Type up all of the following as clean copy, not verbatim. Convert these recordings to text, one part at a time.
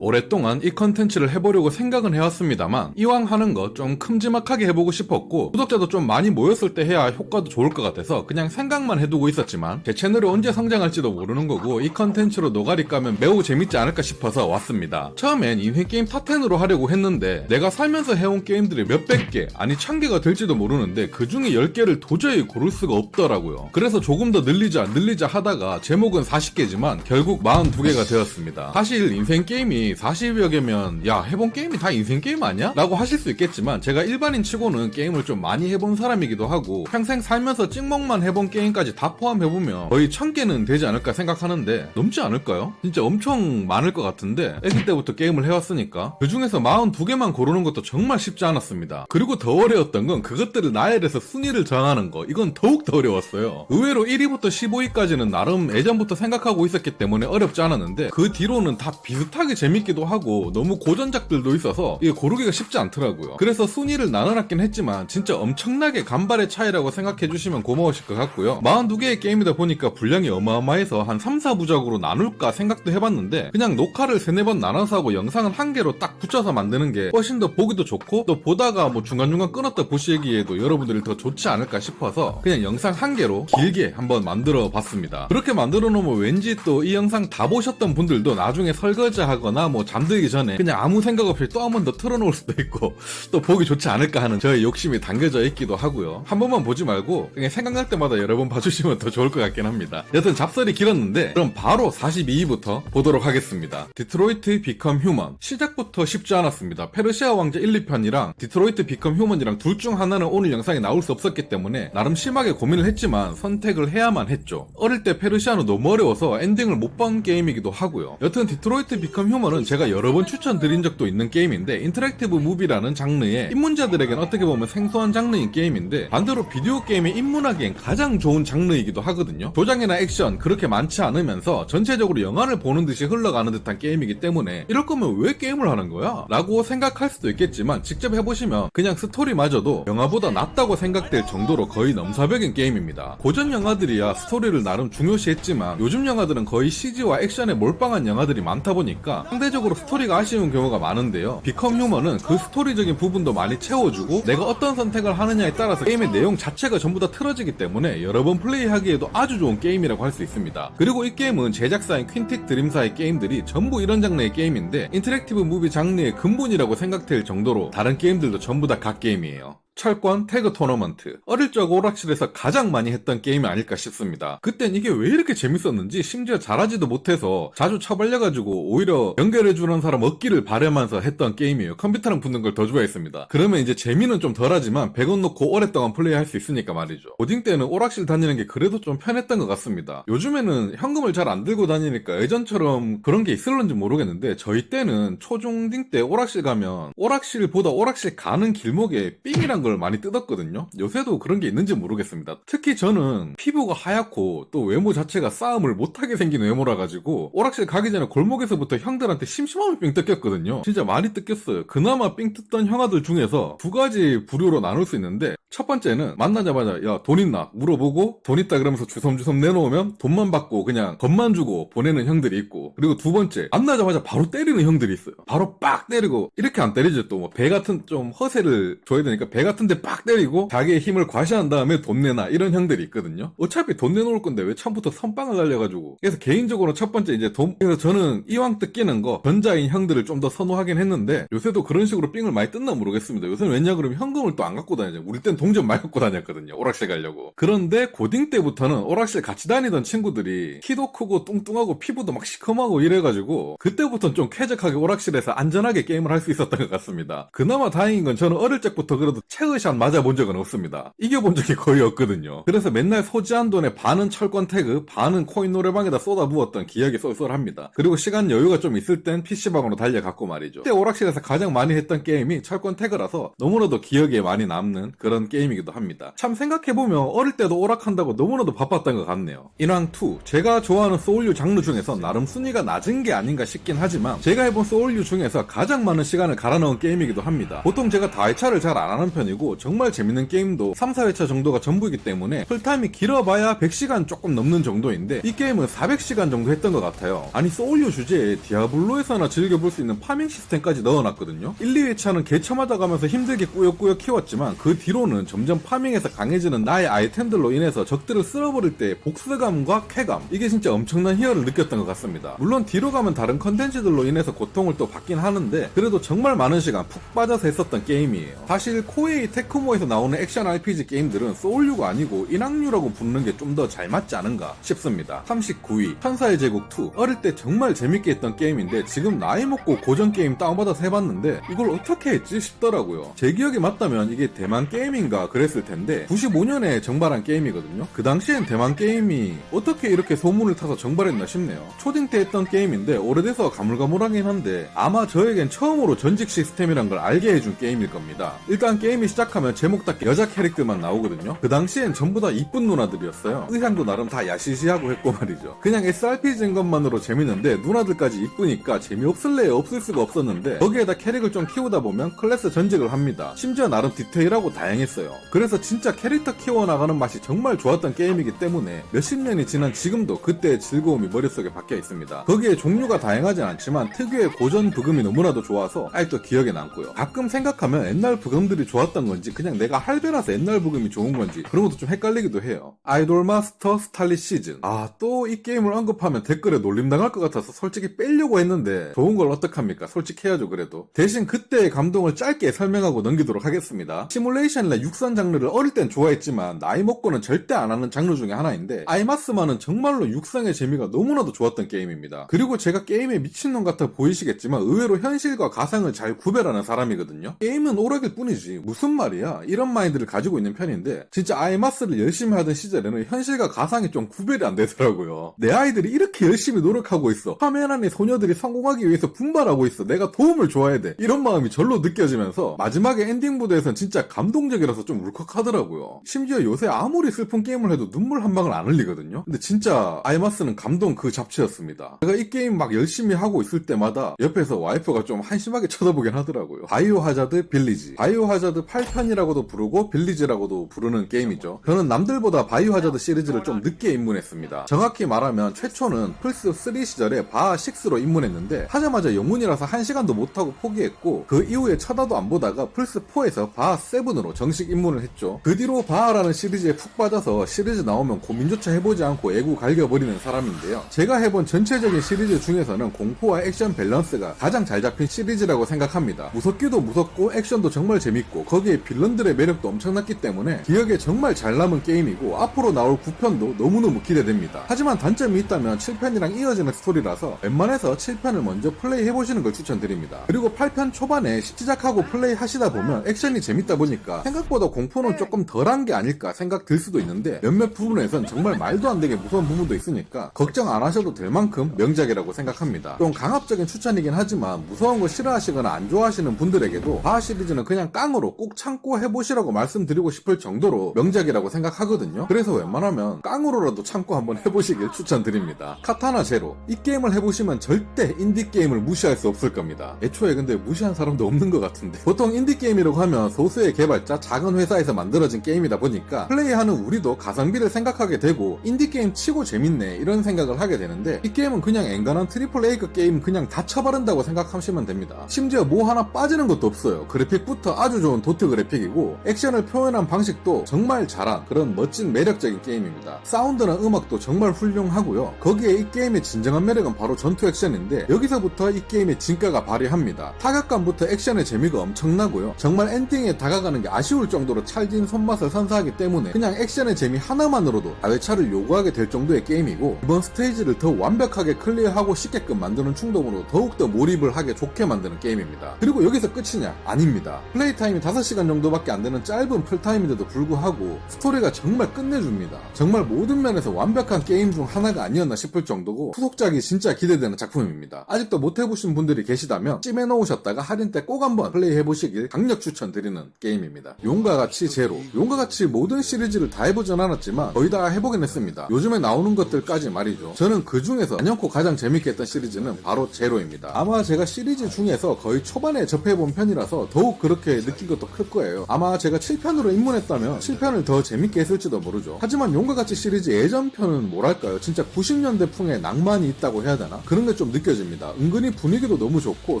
오랫동안 이 컨텐츠를 해보려고 생각은 해왔습니다만 이왕 하는 거 좀 큼지막하게 해보고 싶었고 구독자도 좀 많이 모였을 때 해야 효과도 좋을 것 같아서 그냥 생각만 해두고 있었지만 제 채널이 언제 성장할지도 모르는 거고 이 컨텐츠로 노가리 까면 매우 재밌지 않을까 싶어서 왔습니다. 처음엔 인생게임 탑10으로 하려고 했는데 내가 살면서 해온 게임들이 몇백 개 아니 1000개가 될지도 모르는데 그 중에 10개를 도저히 고를 수가 없더라고요. 그래서 조금 더 늘리자 하다가 제목은 40개지만 결국 42개가 되었습니다. 사실 인생게임이 40여 개면 야 해본 게임이 다 인생게임 아니야? 라고 하실 수 있겠지만 제가 일반인 치고는 게임을 좀 많이 해본 사람이기도 하고 평생 살면서 찍먹만 해본 게임까지 다 포함해보면 거의 1000개는 되지 않을까 생각하는데 넘지 않을까요? 진짜 엄청 많을 것 같은데 애기 때부터 게임을 해왔으니까 그 중에서 42개만 고르는 것도 정말 쉽지 않았습니다. 그리고 더 어려웠던 건 그것들을 나열해서 순위를 정하는 거. 이건 더욱 더 어려웠어요. 의외로 1위부터 15위까지는 나름 예전부터 생각하고 있었기 때문에 어렵지 않았는데 그 뒤로는 다 비슷하게 재밌기도 하고 너무 고전작들도 있어서 이게 고르기가 쉽지 않더라고요. 그래서 순위를 나눠놨긴 했지만 진짜 엄청나게 간발의 차이라고 생각해주시면 고마우실 것 같고요. 42개의 게임이다 보니까 분량이 어마어마해서 한 3, 4부작으로 나눌까 생각도 해봤는데 그냥 녹화를 3, 4번 나눠서 하고 영상은 한 개로 딱 붙여서 만드는 게 훨씬 더 보기도 좋고 또 보다가 뭐 중간중간 끊었다 보시기에도 여러분들이 더 좋지 않을까 싶어서 그냥 영상 한 개로 길게 한번 만들어 봤습니다. 그렇게 만들어 놓으면 왠지 또 이 영상 다 보셨던 분들도 나중에 설거지 하거나 뭐 잠들기 전에 그냥 아무 생각 없이 또 한 번 더 틀어놓을 수도 있고 또 보기 좋지 않을까 하는 저의 욕심이 담겨져 있기도 하고요. 한 번만 보지 말고 그냥 생각날 때마다 여러 번 봐주시면 더 좋을 것 같긴 합니다. 여튼 잡설이 길었는데 그럼 바로 42위부터 보도록 하겠습니다. 디트로이트 비컴 휴먼. 시작부터 쉽지 않았습니다. 페르시아 왕자 1, 2편이랑 디트로이트 비컴 휴먼이랑 둘 중 하나는 오늘 영상에 나올 수 없었기 때문에 나름 심하게 고민을 했지만 선택을 해야만 했죠. 어릴 때 페르시아는 너무 어려워서 엔딩을 못 본 게임이기도 하고요. 여튼 디트로이트 비컴 휴먼은 제가 여러 번 추천드린 적도 있는 게임인데 인터랙티브 무비라는 장르의 입문자들에겐 어떻게 보면 생소한 장르인 게임인데 반대로 비디오 게임에 입문하기엔 가장 좋은 장르이기도 하거든요. 조작이나 액션 그렇게 많지 않으면서 전체적으로 영화를 보는 듯이 흘러가는 듯한 게임이기 때문에 이럴 거면 왜 게임을 하는 거야? 라고 생각할 수도 있겠지만 직접 해보시면 그냥 스토리마저도 영화보다 낫다고 생각될 정도로 거의 넘사벽인 게임입니다. 고전 영화들이야 스토리를 나름 중요시했지만 요즘 영화들은 거의 CG와 액션에 몰빵한 영화들이 많다 보니까 상대적으로 스토리가 아쉬운 경우가 많은데요. 비컴 휴먼은 그 스토리적인 부분도 많이 채워주고 내가 어떤 선택을 하느냐에 따라서 게임의 내용 자체가 전부 다 틀어지기 때문에 여러 번 플레이하기에도 아주 좋은 게임이라고 할 수 있습니다. 그리고 이 게임은 제작사인 퀸틱 드림사의 게임들이 전부 이런 장르의 게임인데 인터랙티브 무비 장르의 근본이라고 생각될 정도로 다른 게임들도 전부 다 갓게임이에요. 철권 태그 토너먼트. 어릴 적 오락실에서 가장 많이 했던 게임이 아닐까 싶습니다. 그땐 이게 왜 이렇게 재밌었는지 심지어 잘하지도 못해서 자주 처발려가지고 오히려 연결해주는 사람 얻기를 바라면서 했던 게임이에요. 컴퓨터랑 붙는 걸 더 좋아했습니다. 그러면 이제 재미는 좀 덜하지만 100원 놓고 오랫동안 플레이할 수 있으니까 말이죠. 고딩 때는 오락실 다니는 게 그래도 좀 편했던 것 같습니다. 요즘에는 현금을 잘 안 들고 다니니까 예전처럼 그런 게 있을런지 모르겠는데 저희 때는 초중딩 때 오락실 가면 오락실보다 오락실 가는 길목에 삥이란 걸 많이 뜯었거든요. 요새도 그런 게 있는지 모르겠습니다. 특히 저는 피부가 하얗고 또 외모 자체가 싸움을 못하게 생긴 외모라 가지고 오락실 가기 전에 골목에서부터 형들한테 심심하면 삥 뜯겼거든요. 진짜 많이 뜯겼어요. 그나마 삥 뜯던 형아들 중에서 두 가지 부류로 나눌 수 있는데 첫 번째는 만나자마자 야 돈 있나 물어보고 돈 있다 그러면서 주섬주섬 내놓으면 돈만 받고 그냥 겁만 주고 보내는 형들이 있고, 그리고 두 번째 만나자마자 바로 때리는 형들이 있어요. 바로 빡 때리고, 이렇게 안 때리죠. 또 뭐 배 같은 좀 허세를 줘야 되니까 배 같은데 빡 때리고 자기의 힘을 과시한 다음에 돈 내놔 이런 형들이 있거든요. 어차피 돈 내놓을 건데 왜 처음부터 선빵을 날려가지고. 그래서 개인적으로 첫 번째 이제 돈, 그래서 저는 이왕 뜯기는 거 전자인 형들을 좀 더 선호하긴 했는데 요새도 그런 식으로 삥을 많이 뜯나 모르겠습니다. 요새는 왜냐 그러면 현금을 또 안 갖고 다니죠. 우리 땐 동전 많이 갖고 다녔거든요. 오락실 가려고. 그런데 고딩 때부터는 오락실 같이 다니던 친구들이 키도 크고 뚱뚱하고 피부도 막 시커멓고 이래가지고 그때부터는 좀 쾌적하게 오락실에서 안전하게 게임을 할 수 있었던 것 같습니다. 그나마 다행인 건 저는 어릴 적부터 그래도 체의샷 맞아본 적은 없습니다. 이겨본 적이 거의 없거든요. 그래서 맨날 소지한 돈의 반은 철권 태그, 반은 코인 노래방에다 쏟아부었던 기억이 쏠쏠합니다. 그리고 시간 여유가 좀 있을 땐 PC방으로 달려갔고 말이죠. 그때 오락실에서 가장 많이 했던 게임이 철권 태그라서 너무나도 기억에 많이 남는 그런 게임이기도 합니다. 참 생각해보면 어릴 때도 오락한다고 너무나도 바빴던 것 같네요. 인왕2. 제가 좋아하는 소울류 장르 중에서 나름 순위가 낮은 게 아닌가 싶긴 하지만 제가 해본 소울류 중에서 가장 많은 시간을 갈아넣은 게임이기도 합니다. 보통 제가 다이차를 잘 안 하는 편이고 편이고 정말 재밌는 게임도 3, 4회차 정도가 전부이기 때문에 풀타임이 길어봐야 100시간 조금 넘는 정도인데 이 게임은 400시간 정도 했던 것 같아요. 아니 소울류 주제에 디아블로에서나 즐겨볼 수 있는 파밍 시스템까지 넣어놨거든요. 1, 2회차는 개처맞아가면서 힘들게 꾸역꾸역 키웠지만 그 뒤로는 점점 파밍에서 강해지는 나의 아이템들로 인해서 적들을 쓸어버릴 때 복스감과 쾌감, 이게 진짜 엄청난 희열을 느꼈던 것 같습니다. 물론 뒤로 가면 다른 컨텐츠들로 인해서 고통을 또 받긴 하는데 그래도 정말 많은 시간 푹 빠져서 했었던 게임이에요. 사실 코에이 테크모에서 나오는 액션 RPG 게임들은 소울류가 아니고 인왕류라고 부르는 게 좀 더 잘 맞지 않은가 싶습니다. 39위 천사의 제국 2. 어릴 때 정말 재밌게 했던 게임인데 지금 나이 먹고 고전 게임 다운받아서 해봤는데 이걸 어떻게 했지 싶더라고요. 제 기억이 맞다면 이게 대만 게임인가 그랬을 텐데 95년에 정발한 게임이거든요. 그 당시엔 대만 게임이 어떻게 이렇게 소문을 타서 정발했나 싶네요. 초딩 때 했던 게임인데 오래돼서 가물가물하긴 한데 아마 저에겐 처음으로 전직 시스템이란 걸 알게 해준 게임일 겁니다. 일단 게임이 시작하면 제목답게 여자 캐릭터만 나오거든요. 그 당시엔 전부 다 이쁜 누나들이었어요. 의상도 나름 다 야시시하고 했고 말이죠. 그냥 SRPG인 것만으로 재밌는데 누나들까지 이쁘니까 재미없을래야 없을 수가 없었는데 거기에다 캐릭을 좀 키우다 보면 클래스 전직을 합니다. 심지어 나름 디테일하고 다양했어요. 그래서 진짜 캐릭터 키워나가는 맛이 정말 좋았던 게임이기 때문에 몇십 년이 지난 지금도 그때의 즐거움이 머릿속에 박혀 있습니다. 거기에 종류가 다양하진 않지만 특유의 고전 부금이 너무나도 좋아서 아직도 기억에 남고요. 가끔 생각하면 옛날 부금들이 좋았던 건지 그냥 내가 할배라서 옛날 부금이 좋은 건지 그런 것도 좀 헷갈리기도 해요. 아이돌 마스터 스탈릿 시즌. 또 이 게임을 언급하면 댓글에 놀림당할 것 같아서 솔직히 빼려고 했는데 좋은 걸 어떡합니까? 솔직해야죠 그래도. 대신 그때의 감동을 짧게 설명하고 넘기도록 하겠습니다. 시뮬레이션이나 육선 장르를 어릴 땐 좋아했지만 나이 먹고는 절대 안 하는 장르 중에 하나인데 아이마스만은 정말로 육성의 재미가 너무나도 좋았던 게임입니다. 그리고 제가 게임에 미친놈 같아 보이시겠지만 의외로 현실과 가상을 잘 구별하는 사람이거든요. 게임은 오락일 뿐이지 무슨 말이야, 이런 마인드를 가지고 있는 편인데 진짜 아이마스를 열심히 하던 시절에는 현실과 가상이 좀 구별이 안 되더라고요. 내 아이들이 이렇게 열심히 노력하고 있어, 화면 안에 소녀들이 성공하기 위해서 분발하고 있어, 내가 도움을 줘야 돼, 이런 마음이 절로 느껴지면서 마지막에 엔딩 무대에선 진짜 감동적이라서 좀 울컥하더라고요. 심지어 요새 아무리 슬픈 게임을 해도 눈물 한 방울 안 흘리거든요. 근데 진짜 아이마스는 감동 그 잡채였습니다. 제가 이 게임 막 열심히 하고 있을 때마다 옆에서 와이프가 좀 한심하게 쳐다보긴 하더라고요. 바이오 하자드 빌리지. 바이오 하자드 8편이라고도 부르고 빌리지라고도 부르는 게임이죠. 저는 남들보다 바이오 하자드 시리즈를 좀 늦게 입문했습니다. 정확히 말하면 최초는 플스3 시절에 바6로 입문했는데 하자마자 영문이라서 1시간도 못하고 포기했고 그 이후에 쳐다도 안 보다가 플스4에서 바7으로 정식 입문을 했죠. 그 뒤로 바라는 시리즈에 푹 빠져서 시리즈 나오면 고민조차 해보지 않고 애구 갈겨버리는 사람인데요. 제가 해본 전체적인 시리즈 중에서는 공포와 액션 밸런스가 가장 잘 잡힌 시리즈라고 생각합니다. 무섭기도 무섭고 액션도 정말 재밌고 거기에 빌런들의 매력도 엄청났기 때문에 기억에 정말 잘 남은 게임이고 앞으로 나올 9편도 너무너무 기대됩니다. 하지만 단점이 있다면 7편이랑 이어지는 스토리라서 웬만해서 7편을 먼저 플레이해보시는 걸 추천드립니다. 그리고 8편 초반에 시작하고 플레이 하시다 보면 액션이 재밌다 보니까 생각보다 공포는 조금 덜한 게 아닐까 생각 들 수도 있는데 몇몇 부분에선 정말 말도 안 되게 무서운 부분도 있으니까 걱정 안 하셔도 될 만큼 명작이라고 생각합니다. 좀 강압적인 추천이긴 하지만 무서운 거 싫어하시거나 안 좋아하시는 분들에게도 바 시리즈는 그냥 깡으로 꼭 참고 해보시라고 말씀드리고 싶을 정도로 명작이라고 생각하거든요. 그래서 웬만하면 깡으로라도 참고 한번 해보시길 추천드립니다. 카타나 제로. 이 게임을 해보시면 절대 인디게임을 무시할 수 없을 겁니다. 애초에 근데 무시한 사람도 없는 것 같은데 보통 인디게임이라고 하면 소수의 개발자 작은 회사에서 만들어진 게임이다 보니까 플레이하는 우리도 가성비를 생각하게 되고 인디게임 치고 재밌네 이런 생각을 하게 되는데 이 게임은 그냥 엔간한 트리플 A급 게임 그냥 다 쳐바른다고 생각하시면 됩니다. 심지어 뭐 하나 빠지는 것도 없어요. 그래픽부터 아주 좋은 도트 그래픽이고 액션을 표현한 방식도 정말 잘한 그런 멋진 매력적인 게임입니다. 사운드나 음악도 정말 훌륭하고요. 거기에 이 게임의 진정한 매력은 바로 전투 액션인데 여기서부터 이 게임의 진가가 발휘합니다. 타격감부터 액션의 재미가 엄청나고요. 정말 엔딩에 다가가는 게 아쉬울 정도로 찰진 손맛을 선사하기 때문에 그냥 액션의 재미 하나만으로도 4회차를 요구하게 될 정도의 게임이고 이번 스테이지를 더 완벽하게 클리어하고 쉽게끔 만드는 충동으로 더욱더 몰입을 하게 좋게 만드는 게임입니다. 그리고 여기서 끝이냐? 아닙니다. 플레이 타임이 5시간 정도밖에 안 되는 짧은 풀타임인데도 불구하고 스토리가 정말 끝내줍니다. 정말 모든 면에서 완벽한 게임 중 하나가 아니었나 싶을 정도고 후속작이 진짜 기대되는 작품입니다. 아직도 못 해보신 분들이 계시다면 찜해놓으셨다가 할인 때 꼭 한번 플레이해보시길 강력 추천드리는 게임입니다. 용과 같이 제로. 용과 같이 모든 시리즈를 다 해보진 않았지만 거의 다 해보긴 했습니다. 요즘에 나오는 것들까지 말이죠. 저는 그 중에서 단연코 가장 재밌게 했던 시리즈는 바로 제로입니다. 아마 제가 시리즈 중에서 거의 초반에 접해본 편이라서 더욱 그렇게 느낀 것도 클 거예요. 아마 제가 7편으로 입문했다면 7편을 더 재밌게 했을지도 모르죠. 하지만 용과 같이 시리즈 예전편은 뭐랄까요, 진짜 90년대 풍의 낭만이 있다고 해야 되나? 그런 게 좀 느껴집니다. 은근히 분위기도 너무 좋고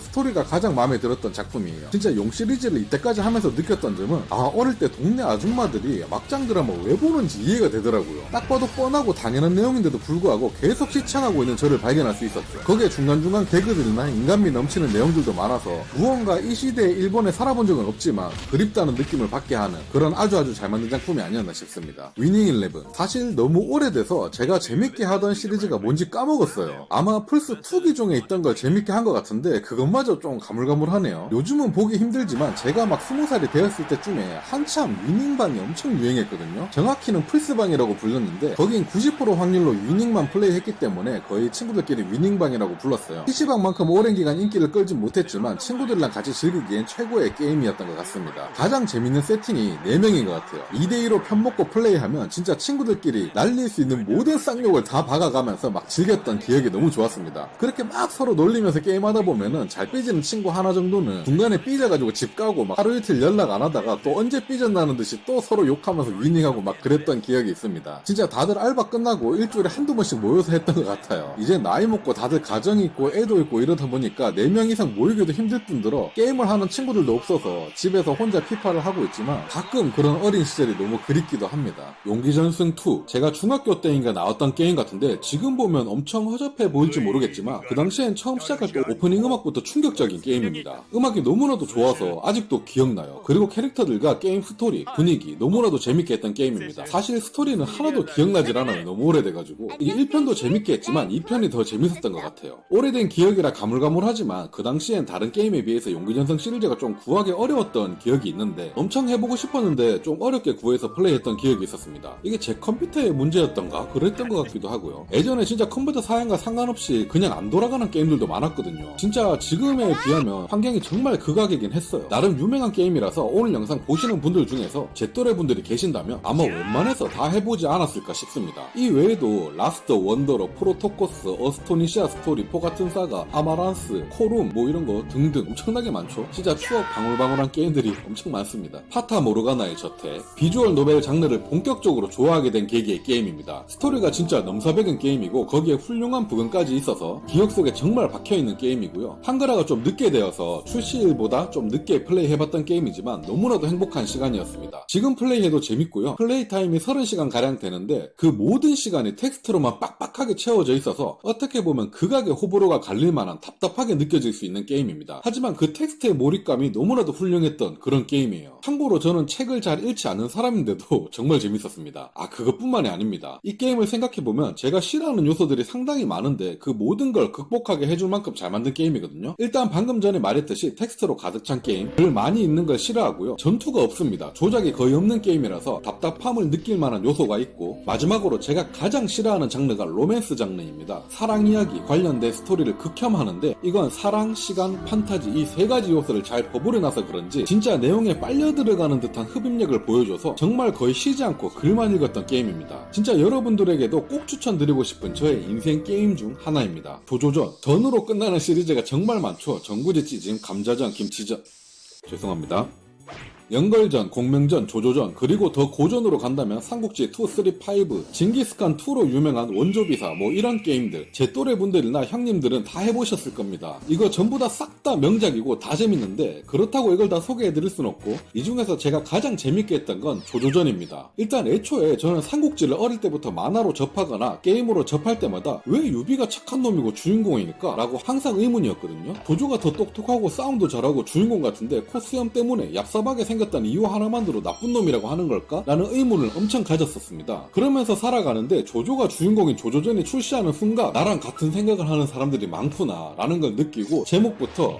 스토리가 가장 마음에 들었던 작품이에요. 진짜 용 시리즈를 이때까지 하면서 느꼈던 점은, 어릴 때 동네 아줌마들이 막장 드라마 왜 보는지 이해가 되더라고요. 딱 봐도 뻔하고 당연한 내용인데도 불구하고 계속 시청하고 있는 저를 발견할 수 있었죠. 거기에 중간중간 개그들이나 인간미 넘치는 내용들도 많아서 무언가 이 시대에 일본에 살아본 적은 없지만 그립다는 느낌을 받게 하는 그런 아주 잘 만든 작품이 아니었나 싶습니다. 위닝 11. 사실 너무 오래돼서 제가 재밌게 하던 시리즈가 뭔지 까먹었어요. 아마 플스2 기종에 있던 걸 재밌게 한 것 같은데 그것마저 좀 가물가물하네요. 요즘은 보기 힘들지만 제가 막 20살이 되었을 때쯤에 한참 위닝방이 엄청 유행했거든요. 정확히는 플스방이라고 불렀는데 거긴 90% 확률로 위닝만 플레이했기 때문에 거의 친구들끼리 위닝방이라고 불렀어요. PC방만큼 오랜 기간 인기를 끌진 못했지만 친구들이랑 같이 즐기기엔 최고의 게임이었던 것 같습니다. 가장 재밌는 세팅이 4명인 것 같아요. 2대2로 편먹고 플레이하면 진짜 친구들끼리 날릴 수 있는 모든 쌍욕을 다 박아가면서 막 즐겼던 기억이 너무 좋았습니다. 그렇게 막 서로 놀리면서 게임하다 보면은 잘 삐지는 친구 하나 정도는 중간에 삐져가지고 집 가고 막 하루 이틀 연락 안 하다가 또 언제 삐졌나는 듯이 또 서로 욕하면서 위닝하고 막 그랬던 기억이 있습니다. 진짜 다들 알바 끝나고 일주일에 한두 번씩 모여서 했던 것 같아요. 이제 나이 먹고 다들 가정이 있고 애도 있고 이러다 보니까 4명 이상 모이기도 힘들 뿐더러 게임을 하는 친구들도 없어서 집에서 혼자 피파를 하고 있지만 가끔 그런 어린 시절이 너무 그립기도 합니다. 용기전승2, 제가 중학교 때인가 나왔던 게임 같은데 지금 보면 엄청 허접해 보일지 모르겠지만 그 당시엔 처음 시작할 때 오프닝 음악부터 충격적인 게임입니다. 음악이 너무나도 좋아서 아직도 기억나요. 그리고 캐릭터들과 게임 스토리, 분위기 너무나도 재밌게 했던 게임입니다. 사실 스토리는 하나도 기억나질 않아요. 너무 오래돼가지고. 이게 1편도 재밌게 했지만 2편이 더 재밌었던 것 같아요. 오래된 기억이라 가물가물하지만 그 당시엔 다른 게임에 비해서 용기전승 시리즈가 좀 구하기 어려웠던 기억이 있는데 엄청 해보고 싶었는데 좀 어렵게 구해서 플레이했던 기억이 있었습니다. 이게 제 컴퓨터의 문제였던가 그랬던 것 같기도 하고요. 예전에 진짜 컴퓨터 사양과 상관없이 그냥 안 돌아가는 게임들도 많았거든요. 진짜 지금에 비하면 환경이 정말 극악이긴 했어요. 나름 유명한 게임이라서 오늘 영상 보시는 분들 중에서 제 또래 분들이 계신다면 아마 웬만해서 다 해보지 않았을까 싶습니다. 이 외에도 라스트 원더러, 프로토코스, 어스토니시아 스토리, 포같은 사가, 아마란스, 코룸 뭐 이런 거 등등 엄청나게 많죠. 진짜 추억 방울방울한 게임들이 엄청 많습니다. 파타 모르가나의 저택, 비주얼 노벨 장르를 본격적으로 좋아하게 된 계기의 게임입니다. 스토리가 진짜 넘사벽인 게임이고 거기에 훌륭한 부분까지 있어서 기억 속에 정말 박혀있는 게임이고요. 한글화가 좀 늦게 되어서 출시일보다 좀 늦게 플레이해봤던 게임이지만 너무나도 행복한 시간이었습니다. 지금 플레이해도 재밌고요. 플레이 타임이 30시간 가량 되는데 그 모든 시간이 텍스트로만 빡빡하게 채워져 있어서 어떻게 보면 극악의 호불호가 갈릴 만한 답답하게 느껴질 수 있는 게임입니다. 하지만 그 텍스트의 몰입감이 너무나도 훌륭했던 그런 게임이에요. 참고로 저는 책을 잘 읽지 않는 사람인데도 정말 재밌었습니다. 그것뿐만이 아닙니다. 이 게임을 생각해보면 제가 싫어하는 요소들이 상당히 많은데 그 모든 걸 극복하게 해줄 만큼 잘 만든 게임이거든요. 일단 방금 전에 말했듯이 텍스트로 가득 찬 게임, 글 많이 있는 걸 싫어하고요. 전투가 없습니다. 조작이 거의 없는 게임이라서 답답함을 느낄 만한 요소가 있고, 마지막으로 제가 가장 싫어하는 장르가 로맨스 장르입니다. 사랑 이야기 관련된 스토리를 극혐하는데 이건 사랑, 시간, 판타지 이 3가지 요소를 잘 버무려놔서 그런지 진짜 내용에 빨려 들어가는 듯한 흡입력을 보여줘서 정말 거의 쉬지 않고 글만 읽었던 게임입니다. 진짜 여러분들에게도 꼭 추천드리고 싶은 저의 인생 게임 중 하나입니다. 조조전, 전으로 끝나는 시리즈가 정말 많죠. 전구지 찌짐, 감자전, 김치전, 죄송합니다. 연걸전, 공명전, 조조전, 그리고 더 고전으로 간다면 삼국지 2, 3, 5, 징기스칸 2로 유명한 원조비사 뭐 이런 게임들 제 또래 분들이나 형님들은 다 해보셨을 겁니다. 이거 전부 다 싹 다 명작이고 다 재밌는데 그렇다고 이걸 다 소개해드릴 순 없고 이 중에서 제가 가장 재밌게 했던 건 조조전입니다. 일단 애초에 저는 삼국지를 어릴 때부터 만화로 접하거나 게임으로 접할 때마다 왜 유비가 착한 놈이고 주인공이니까? 라고 항상 의문이었거든요. 조조가 더 똑똑하고 싸움도 잘하고 주인공 같은데 코스염 때문에 얍삽하게 생겼다는 이유 하나만으로 나쁜 놈이라고 하는 걸까? 라는 의문을 엄청 가졌었습니다. 그러면서 살아가는데 조조가 주인공인 조조전이 출시하는 순간 나랑 같은 생각을 하는 사람들이 많구나 라는 걸 느끼고 제목부터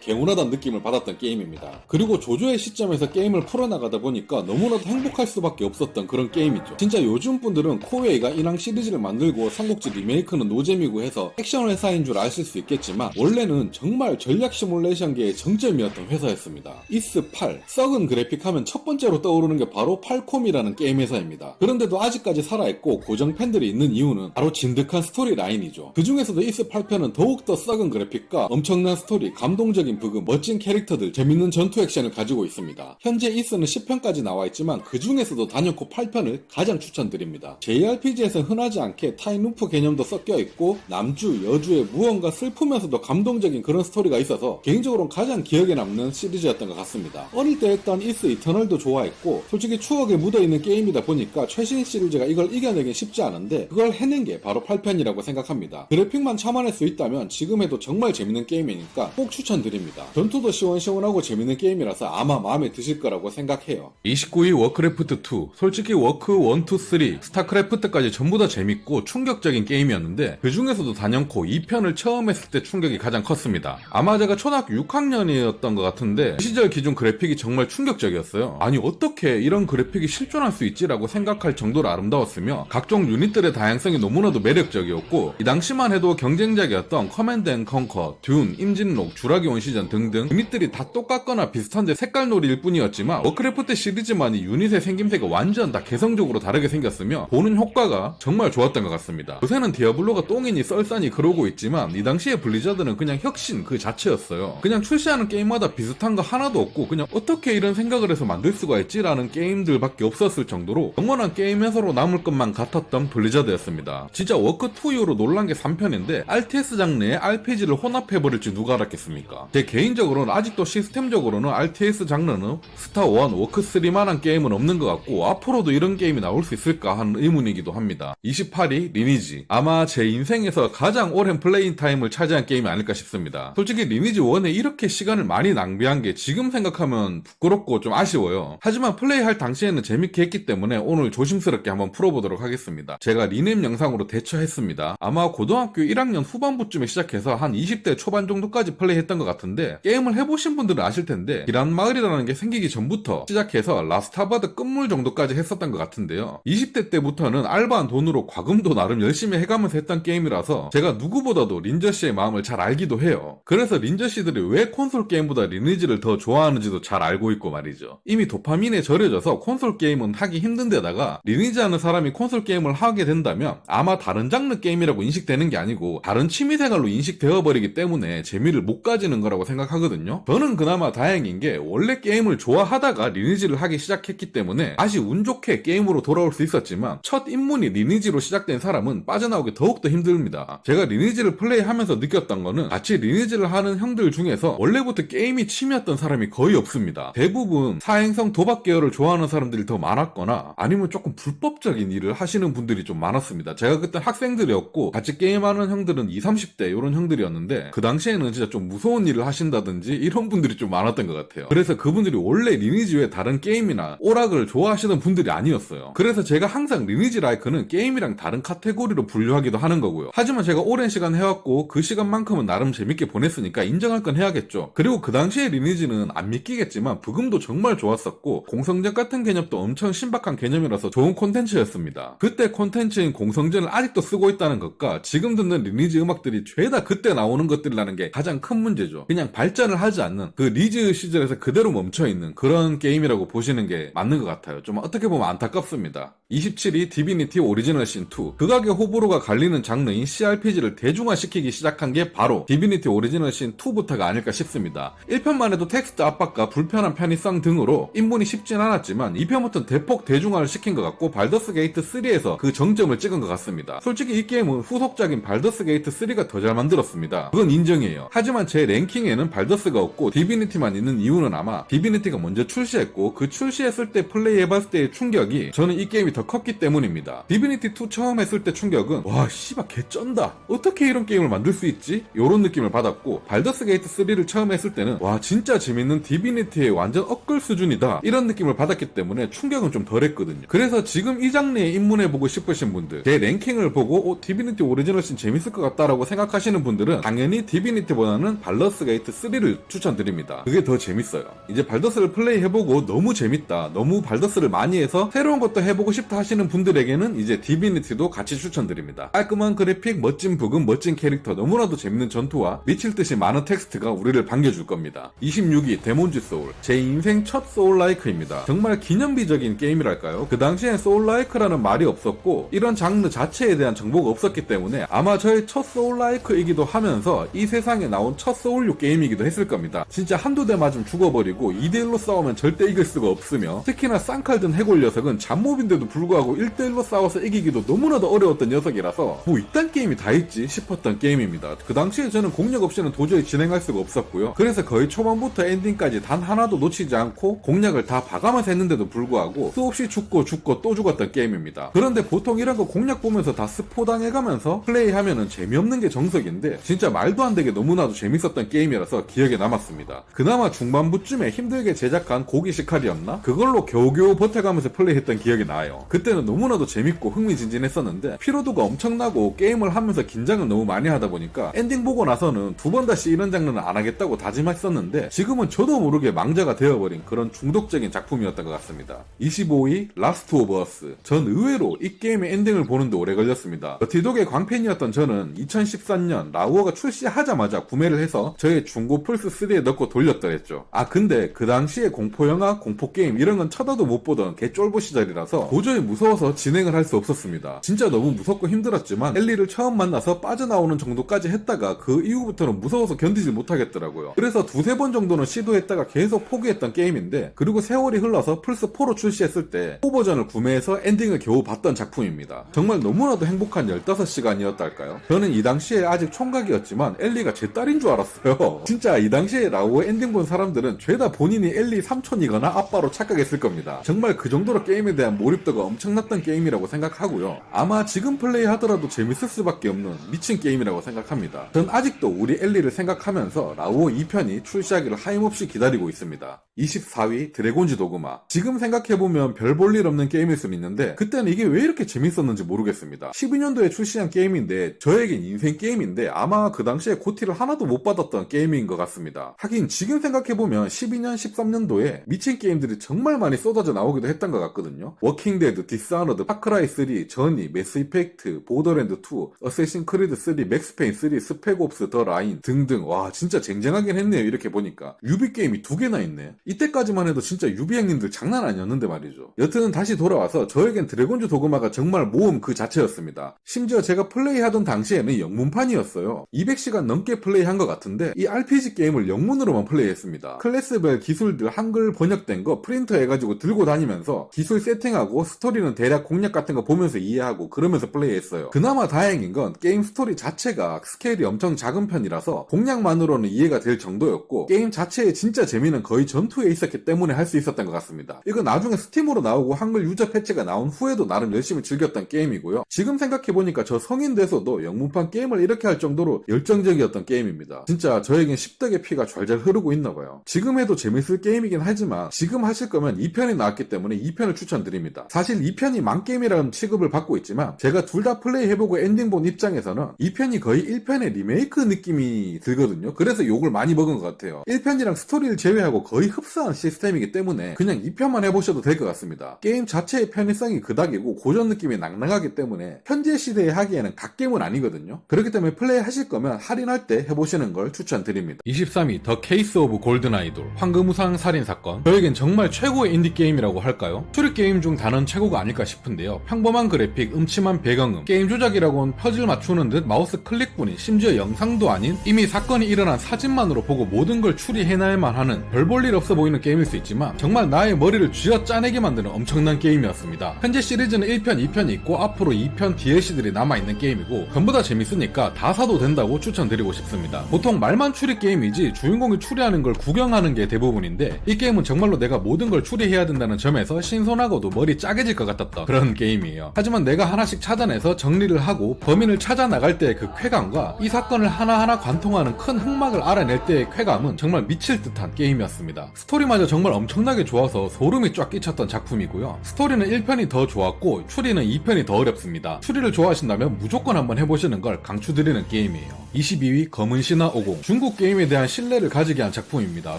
개운하다는 느낌을 받았던 게임입니다. 그리고 조조의 시점에서 게임을 풀어나가다 보니까 너무나도 행복할 수밖에 없었던 그런 게임이죠. 진짜 요즘 분들은 코웨이가 인왕 시리즈를 만들고 삼국지 리메이크는 노잼이고 해서 액션 회사인 줄 아실 수 있겠지만 원래는 정말 전략 시뮬레이션계의 정점이었던 회사였습니다. 이스8, 썩은 그래픽 하면 첫 번째로 떠오르는 게 바로 팔콤이라는 게임 회사입니다. 그런데도 아직까지 살아있고 고정 팬들이 있는 이유는 바로 진득한 스토리 라인이죠. 그 중에서도 이스 8편은 더욱더 썩은 그래픽과 엄청난 스토리, 감동적인 부금, 멋진 캐릭터들, 재밌는 전투 액션을 가지고 있습니다. 현재 이스는 10편까지 나와있지만 그 중에서도 단연코 8편을 가장 추천드립니다. JRPG에서 흔하지 않게 타임루프 개념도 섞여있고 남주, 여주의 무언가 슬프면서도 감동적인 그런 스토리가 있어서 개인적으로는 가장 기억에 남는 시리즈였던 것 같습니다. 어릴 때 했던 이스 이터널도 좋아했고 솔직히 추억에 묻어있는 게임이다 보니까 최신 시리즈가 이걸 이겨내긴 쉽지 않은데 그걸 해낸 게 바로 8편이라고 생각합니다. 그래픽만 참아낼 수 있다면 지금 해도 정말 재밌는 게임이니까 꼭 추천드립니다. 전투도 시원시원하고 재밌는 게임이라서 아마 마음에 드실 거라고 생각해요. 29위 워크래프트2. 솔직히 워크 1, 2, 3, 스타크래프트까지 전부 다 재밌고 충격적인 게임이었는데 그 중에서도 단연코 2편을 처음 했을 때 충격이 가장 컸습니다. 아마 제가 초등학교 6학년이었던 것 같은데 그 시절 기준 그래픽이 정말 충격적이었어요. 아니 어떻게 이런 그래픽이 실존할 수 있지라고 생각할 정도로 아름다웠으며 각종 유닛들의 다양성이 너무나도 매력적이었고 이 당시만 해도 경쟁작이었던 커맨드 앤 컨커, 듄, 임진록, 주라기 온시전 등등 유닛들이 다 똑같거나 비슷한데 색깔놀이일 뿐이었지만 워크래프트 시리즈만이 유닛의 생김새가 완전 다 개성적으로 다르게 생겼으며 보는 효과가 정말 좋았던 것 같습니다. 요새는 디아블로가 똥이니 썰싸니 그러고 있지만 이 당시에 블리자드는 그냥 혁신 그 자체였어요. 그냥 출시하는 게임마다 비슷한 거 하나도 없고 그냥 어떻게 이런 생각을 해서 만들 수가 있지라는 게임들밖에 없었을 정도로 영원한 게임 회사로 남을 것만 같았던 블리자드였습니다. 진짜 워크2 이후로 놀란 게 3편인데 RTS 장르에 RPG를 혼합해버릴지 누가 알았겠습니까? 제 개인적으로는 아직도 시스템적으로는 RTS 장르는 스타1, 워크3만한 게임은 없는 것 같고 앞으로도 이런 게임이 나올 수 있을까 하는 의문이기도 합니다. 28위 리니지. 아마 제 인생에서 가장 오랜 플레잉 타임을 차지한 게임이 아닐까 싶습니다. 솔직히 리니지 1에 이렇게 시간을 많이 낭비한 게 지금 생각하면 부끄럽고 좀 아쉬워요. 하지만 플레이할 당시에는 재밌게 했기 때문에 오늘 조심스럽게 한번 풀어보도록 하겠습니다. 제가 리넴 영상으로 대처했습니다. 아마 고등학교 1학년 후반부쯤에 시작해서 한 20대 초반 정도까지 플레이했던 것 같은데 게임을 해보신 분들은 아실 텐데 기란 마을이라는 게 생기기 전부터 시작해서 라스타바드 끝물 정도까지 했었던 것 같은데요. 20대 때부터는 알바한 돈으로 과금도 나름 열심히 해가면서 했던 게임이라서 제가 누구보다도 린저씨의 마음을 잘 알기도 해요. 그래서 린저씨들이 왜 콘솔 게임보다 리니지를 더 좋아하는지도 잘 알고 있고 말이죠. 이미 도파민에 절여져서 콘솔 게임은 하기 힘든데다가 리니지 하는 사람이 콘솔 게임을 하게 된다면 아마 다른 장르 게임이라고 인식되는 게 아니고 다른 취미생활로 인식되어버리기 때문에 재미를 못 가지는 거라고 생각하거든요. 저는 그나마 다행인 게 원래 게임을 좋아하다가 리니지를 하기 시작했기 때문에 다시 운 좋게 게임으로 돌아올 수 있었지만 첫 입문이 리니지로 시작된 사람은 빠져나오기 더욱더 힘듭니다. 제가 리니지를 플레이하면서 느꼈던 거는 같이 리니지를 하는 형들 중에서 원래부터 게임이 취미였던 사람이 거의 없습니다. 대부분 사행성 도박 계열을 좋아하는 사람들이 더 많았거나 아니면 조금 불법적인 일을 하시는 분들이 좀 많았습니다. 제가 그때 학생들이었고 같이 게임하는 형들은 20, 30대 이런 형들이었는데 그 당시에는 진짜 좀 무서운 일을 하신다든지 이런 분들이 좀 많았던 것 같아요. 그래서 그분들이 원래 리니지 외에 다른 게임이나 오락을 좋아하시던 분들이 아니었어요. 그래서 제가 항상 리니지 라이크는 게임이랑 다른 카테고리로 분류하기도 하는 거고요. 하지만 제가 오랜 시간 해왔고 그 시간만큼은 나름 재밌게 보냈으니까 인정할 건 해야겠죠. 그리고 그 당시에 리니지는 안 믿기겠지만 부금도 정말 좋았었고 공성전 같은 개념도 엄청 신박한 개념이라서 좋은 콘텐츠였습니다. 그때 콘텐츠인 공성전을 아직도 쓰고 있다는 것과 지금 듣는 리니지 음악들이 죄다 그때 나오는 것들이라는 게 가장 큰 문제죠. 그냥 발전을 하지 않는 그 리즈 시절에서 그대로 멈춰있는 그런 게임이라고 보시는 게 맞는 것 같아요. 좀 어떻게 보면 안타깝습니다. 27위 디비니티 오리지널 신 2. 극악의 호불호가 갈리는 장르인 CRPG를 대중화시키기 시작한 게 바로 디비니티 오리지널 신 2부터가 아닐까 싶습니다. 1편만 해도 텍스트 압박과 불편한 편의성 등으로 입문이 쉽진 않았지만 2편부터는 대폭 대중화를 시킨 것 같고 발더스 게이트 3에서 그 정점을 찍은 것 같습니다. 솔직히 이 게임은 후속작인 발더스 게이트 3가 더 잘 만들었습니다. 그건 인정이에요. 하지만 제 랭킹에는 발더스가 없고 디비니티만 있는 이유는 아마 디비니티가 먼저 출시했고 그 출시했을 때 플레이해봤을 때의 충격이 저는 이 게임이 더 컸기 때문입니다. 디비니티 2 처음 했을 때 충격은 와 씨발 개쩐다, 어떻게 이런 게임을 만들 수 있지? 요런 느낌을 받았고 발더스 게이트 3를 처음 했을 때는 와 진짜 재밌는 디비니티의 완전 업글 수준이다 이런 느낌을 받았기 때문에 충격은 좀 덜했거든요. 그래서 지금 이 장르에 입문해보고 싶으신 분들, 제 랭킹을 보고 디비니티 오리지널 신 재밌을 것 같다라고 생각하시는 분들은 당연히 디비니티보다는 발더스 게이트 3를 추천드립니다. 그게 더 재밌어요. 이제 발더스를 플레이해보고 너무 재밌다, 너무 발더스를 많이 해서 새로운 것도 해보고 싶다 하시는 분들에게는 이제 디비니티도 같이 추천드립니다. 깔끔한 그래픽, 멋진 부금, 멋진 캐릭터, 너무나도 재밌는 전투와 미칠듯이 많은 텍스트가 우리를 반겨줄 겁니다. 26위 데몬즈 소울. 제 제 인생 첫 소울라이크입니다. 정말 기념비적인 게임이랄까요? 그 당시엔 소울라이크라는 말이 없었고 이런 장르 자체에 대한 정보가 없었기 때문에 아마 저의 첫 소울라이크이기도 하면서 이 세상에 나온 첫 소울류 게임이기도 했을 겁니다. 진짜 한두 대 맞으면 죽어버리고 2대1로 싸우면 절대 이길 수가 없으며 특히나 쌍칼 든 해골 녀석은 잡몹인데도 불구하고 1대1로 싸워서 이기기도 너무나도 어려웠던 녀석이라서 뭐 이딴 게임이 다 있지 싶었던 게임입니다. 그 당시에 저는 공략 없이는 도저히 진행할 수가 없었고요. 그래서 거의 초반부터 엔딩까지 단 하나도 놓치지 않고 공략을 다 봐가면서 했는데도 불구하고 수없이 죽고 또 죽었던 게임입니다. 그런데 보통 이런 거 공략 보면서 다 스포 당해가면서 플레이하면은 재미없는 게 정석인데 진짜 말도 안 되게 너무나도 재밌었던 게임이라서 기억에 남았습니다. 그나마 중반부쯤에 힘들게 제작한 고기 시칼이었나? 그걸로 겨우겨우 버텨가면서 플레이했던 기억이 나요. 그때는 너무나도 재밌고 흥미진진했었는데 피로도가 엄청나고 게임을 하면서 긴장을 너무 많이 하다 보니까 엔딩 보고 나서는 두 번 다시 이런 장르는 안 하겠다고 다짐했었는데 지금은 저도 모르게 망자가 되어버린 그런 중독적인 작품이었던 것 같습니다. 25위 라스트 오브 어스. 전 의외로 이 게임의 엔딩을 보는데 오래 걸렸습니다. 너티독의 광팬이었던 저는 2014년 라우어가 출시하자마자 구매를 해서 저의 중고 플스3에 넣고 돌렸더랬죠. 근데 그 당시에 공포영화, 공포게임 이런 건 쳐다도 못 보던 개쫄보 시절이라서 도저히 무서워서 진행을 할 수 없었습니다. 진짜 너무 무섭고 힘들었지만 엘리를 처음 만나서 빠져나오는 정도까지 했다가 그 이후부터는 무서워서 견디지 못하겠더라고요. 그래서 두세 번 정도는 시도했다가 계속 포기했던 게임인데 그리고 세월이 흘러서 플스4로 출시했을 때 포버전을 구매해서 엔딩을 겨우 봤던 작품입니다. 정말 너무나도 행복한 15시간이었달까요? 저는 이 당시에 아직 총각이었지만 엘리가 제 딸인 줄 알았어요. 진짜 이 당시에 라우어 엔딩 본 사람들은 죄다 본인이 엘리 삼촌이거나 아빠로 착각했을 겁니다. 정말 그 정도로 게임에 대한 몰입도가 엄청났던 게임이라고 생각하고요. 아마 지금 플레이하더라도 재밌을 수밖에 없는 미친 게임이라고 생각합니다. 전 아직도 우리 엘리를 생각하면서 라우어 2편이 출시하기를 하염없이 기다리고 있습니다. 24위 드래곤즈 도그마. 지금 생각해보면 별 볼 일 없는 게임일 수는 있는데 그때는 이게 왜 이렇게 재밌었는지 모르겠습니다. 12년도에 출시한 게임인데 저에겐 인생 게임인데 아마 그 당시에 고티를 하나도 못 받았던 게임인 것 같습니다. 하긴 지금 생각해보면 12년, 13년도에 미친 게임들이 정말 많이 쏟아져 나오기도 했던 것 같거든요. 워킹데드, 디스아너드, 파크라이 3, 저니, 매스 이펙트, 보더랜드 2, 어쌔신 크리드 3, 맥스페인 3, 스펙옵스, 더 라인 등등. 와 진짜 쟁쟁하긴 했네요. 이렇게 보니까 유비 게임이 2개나 있네. 이때까지만 해도 진짜 유비 형님들 장난 아니었는데 말이죠. 여튼 다시 돌아와서 저에겐 드래곤즈 도그마가 정말 모험 그 자체였습니다. 심지어 제가 플레이하던 당시에는 영문판이었어요. 200시간 넘게 플레이한 것 같은데 이 RPG 게임을 영문으로만 플레이했습니다. 클래스별 기술들 한글 번역된 거 프린터 해가지고 들고 다니면서 기술 세팅하고 스토리는 대략 공략 같은 거 보면서 이해하고 그러면서 플레이했어요. 그나마 다행인 건 게임 스토리 자체가 스케일이 엄청 작은 편이라서 공략만으로는 이해가 될 정도였고 게임 자체의 진짜 재미는 거의 전투에 있었기 때문에 할 수 있었던 것 같습니다. 이거 나중에 스팀으로 나오고 한글 유저 패치가 나온 후에도 나름 열심히 즐겼던 게임이고요. 지금 생각해보니까 저 성인 돼서도 영문판 게임을 이렇게 할 정도로 열정적이었던 게임입니다. 진짜 저에겐 10덕의 피가 좔좔 흐르고 있나봐요. 지금 해도 재밌을 게임이긴 하지만 지금 하실 거면 2편이 나왔기 때문에 2편을 추천드립니다. 사실 2편이 망게임이라는 취급을 받고 있지만 제가 둘 다 플레이해보고 엔딩 본 입장에서는 2편이 거의 1편의 리메이크 느낌이 들거든요. 그래서 욕을 많이 먹은 것 같아요. 1편이랑 스토리를 제외하고 거의 흡사한 시스템이기 때문에 그냥 2편만 해보셔도 될 것 같습니다. 게임 자체의 편의성이 그닥이고 고전 느낌이 낭낭하기 때문에 현재 시대에 하기에는 갓게임은 아니거든요. 그렇기 때문에 플레이 하실 거면 할인할 때 해보시는 걸 추천드립니다. 23위 더 케이스 오브 골든 아이돌. 황금우상 살인사건. 저에겐 정말 최고의 인디게임이라고 할까요? 추리게임 중 단연 최고가 아닐까 싶은데요. 평범한 그래픽, 음침한 배경음, 게임 조작이라고는 퍼즐 맞추는 듯 마우스 클릭뿐인 심지어 영상도 아닌 이미 사건이 일어난 사진만으로 보고 모든 걸 추리해낼만 하는 별 볼 일 없어 보이는 게임일 수 있지만 정말 나의 머리를 쥐어짜내게 만드는 엄청난 게임이었습니다. 현재 시리즈는 1편, 2편이 있고 앞으로 2편 DLC들이 남아있는 게임이고 전부 다 재밌으니까 다 사도 된다고 추천드리고 싶습니다. 보통 말만 추리 게임이지 주인공이 추리하는 걸 구경하는 게 대부분인데 이 게임은 정말로 내가 모든 걸 추리해야 된다는 점에서 신선하고도 머리 짜게질 것 같았던 그런 게임이에요. 하지만 내가 하나씩 찾아내서 정리를 하고 범인을 찾아 나갈 때의 그 쾌감과 이 사건을 하나하나 관통하는 큰 흑막을 알아낼 때의 쾌감은 정말 미칠 듯한 게임이었습니다. 스토리마저 정말 엄청나게 좋아서 소름이 쫙 끼쳤던 작품이고요. 스토리는 1편이 더 좋았고 추리는 2편이 더 어렵습니다. 추리를 좋아하신다면 무조건 한번 해보시는 걸 강추드리는 게임이에요. 22위 검은 신화 50. 중국 게임에 대한 신뢰를 가지게 한 작품입니다.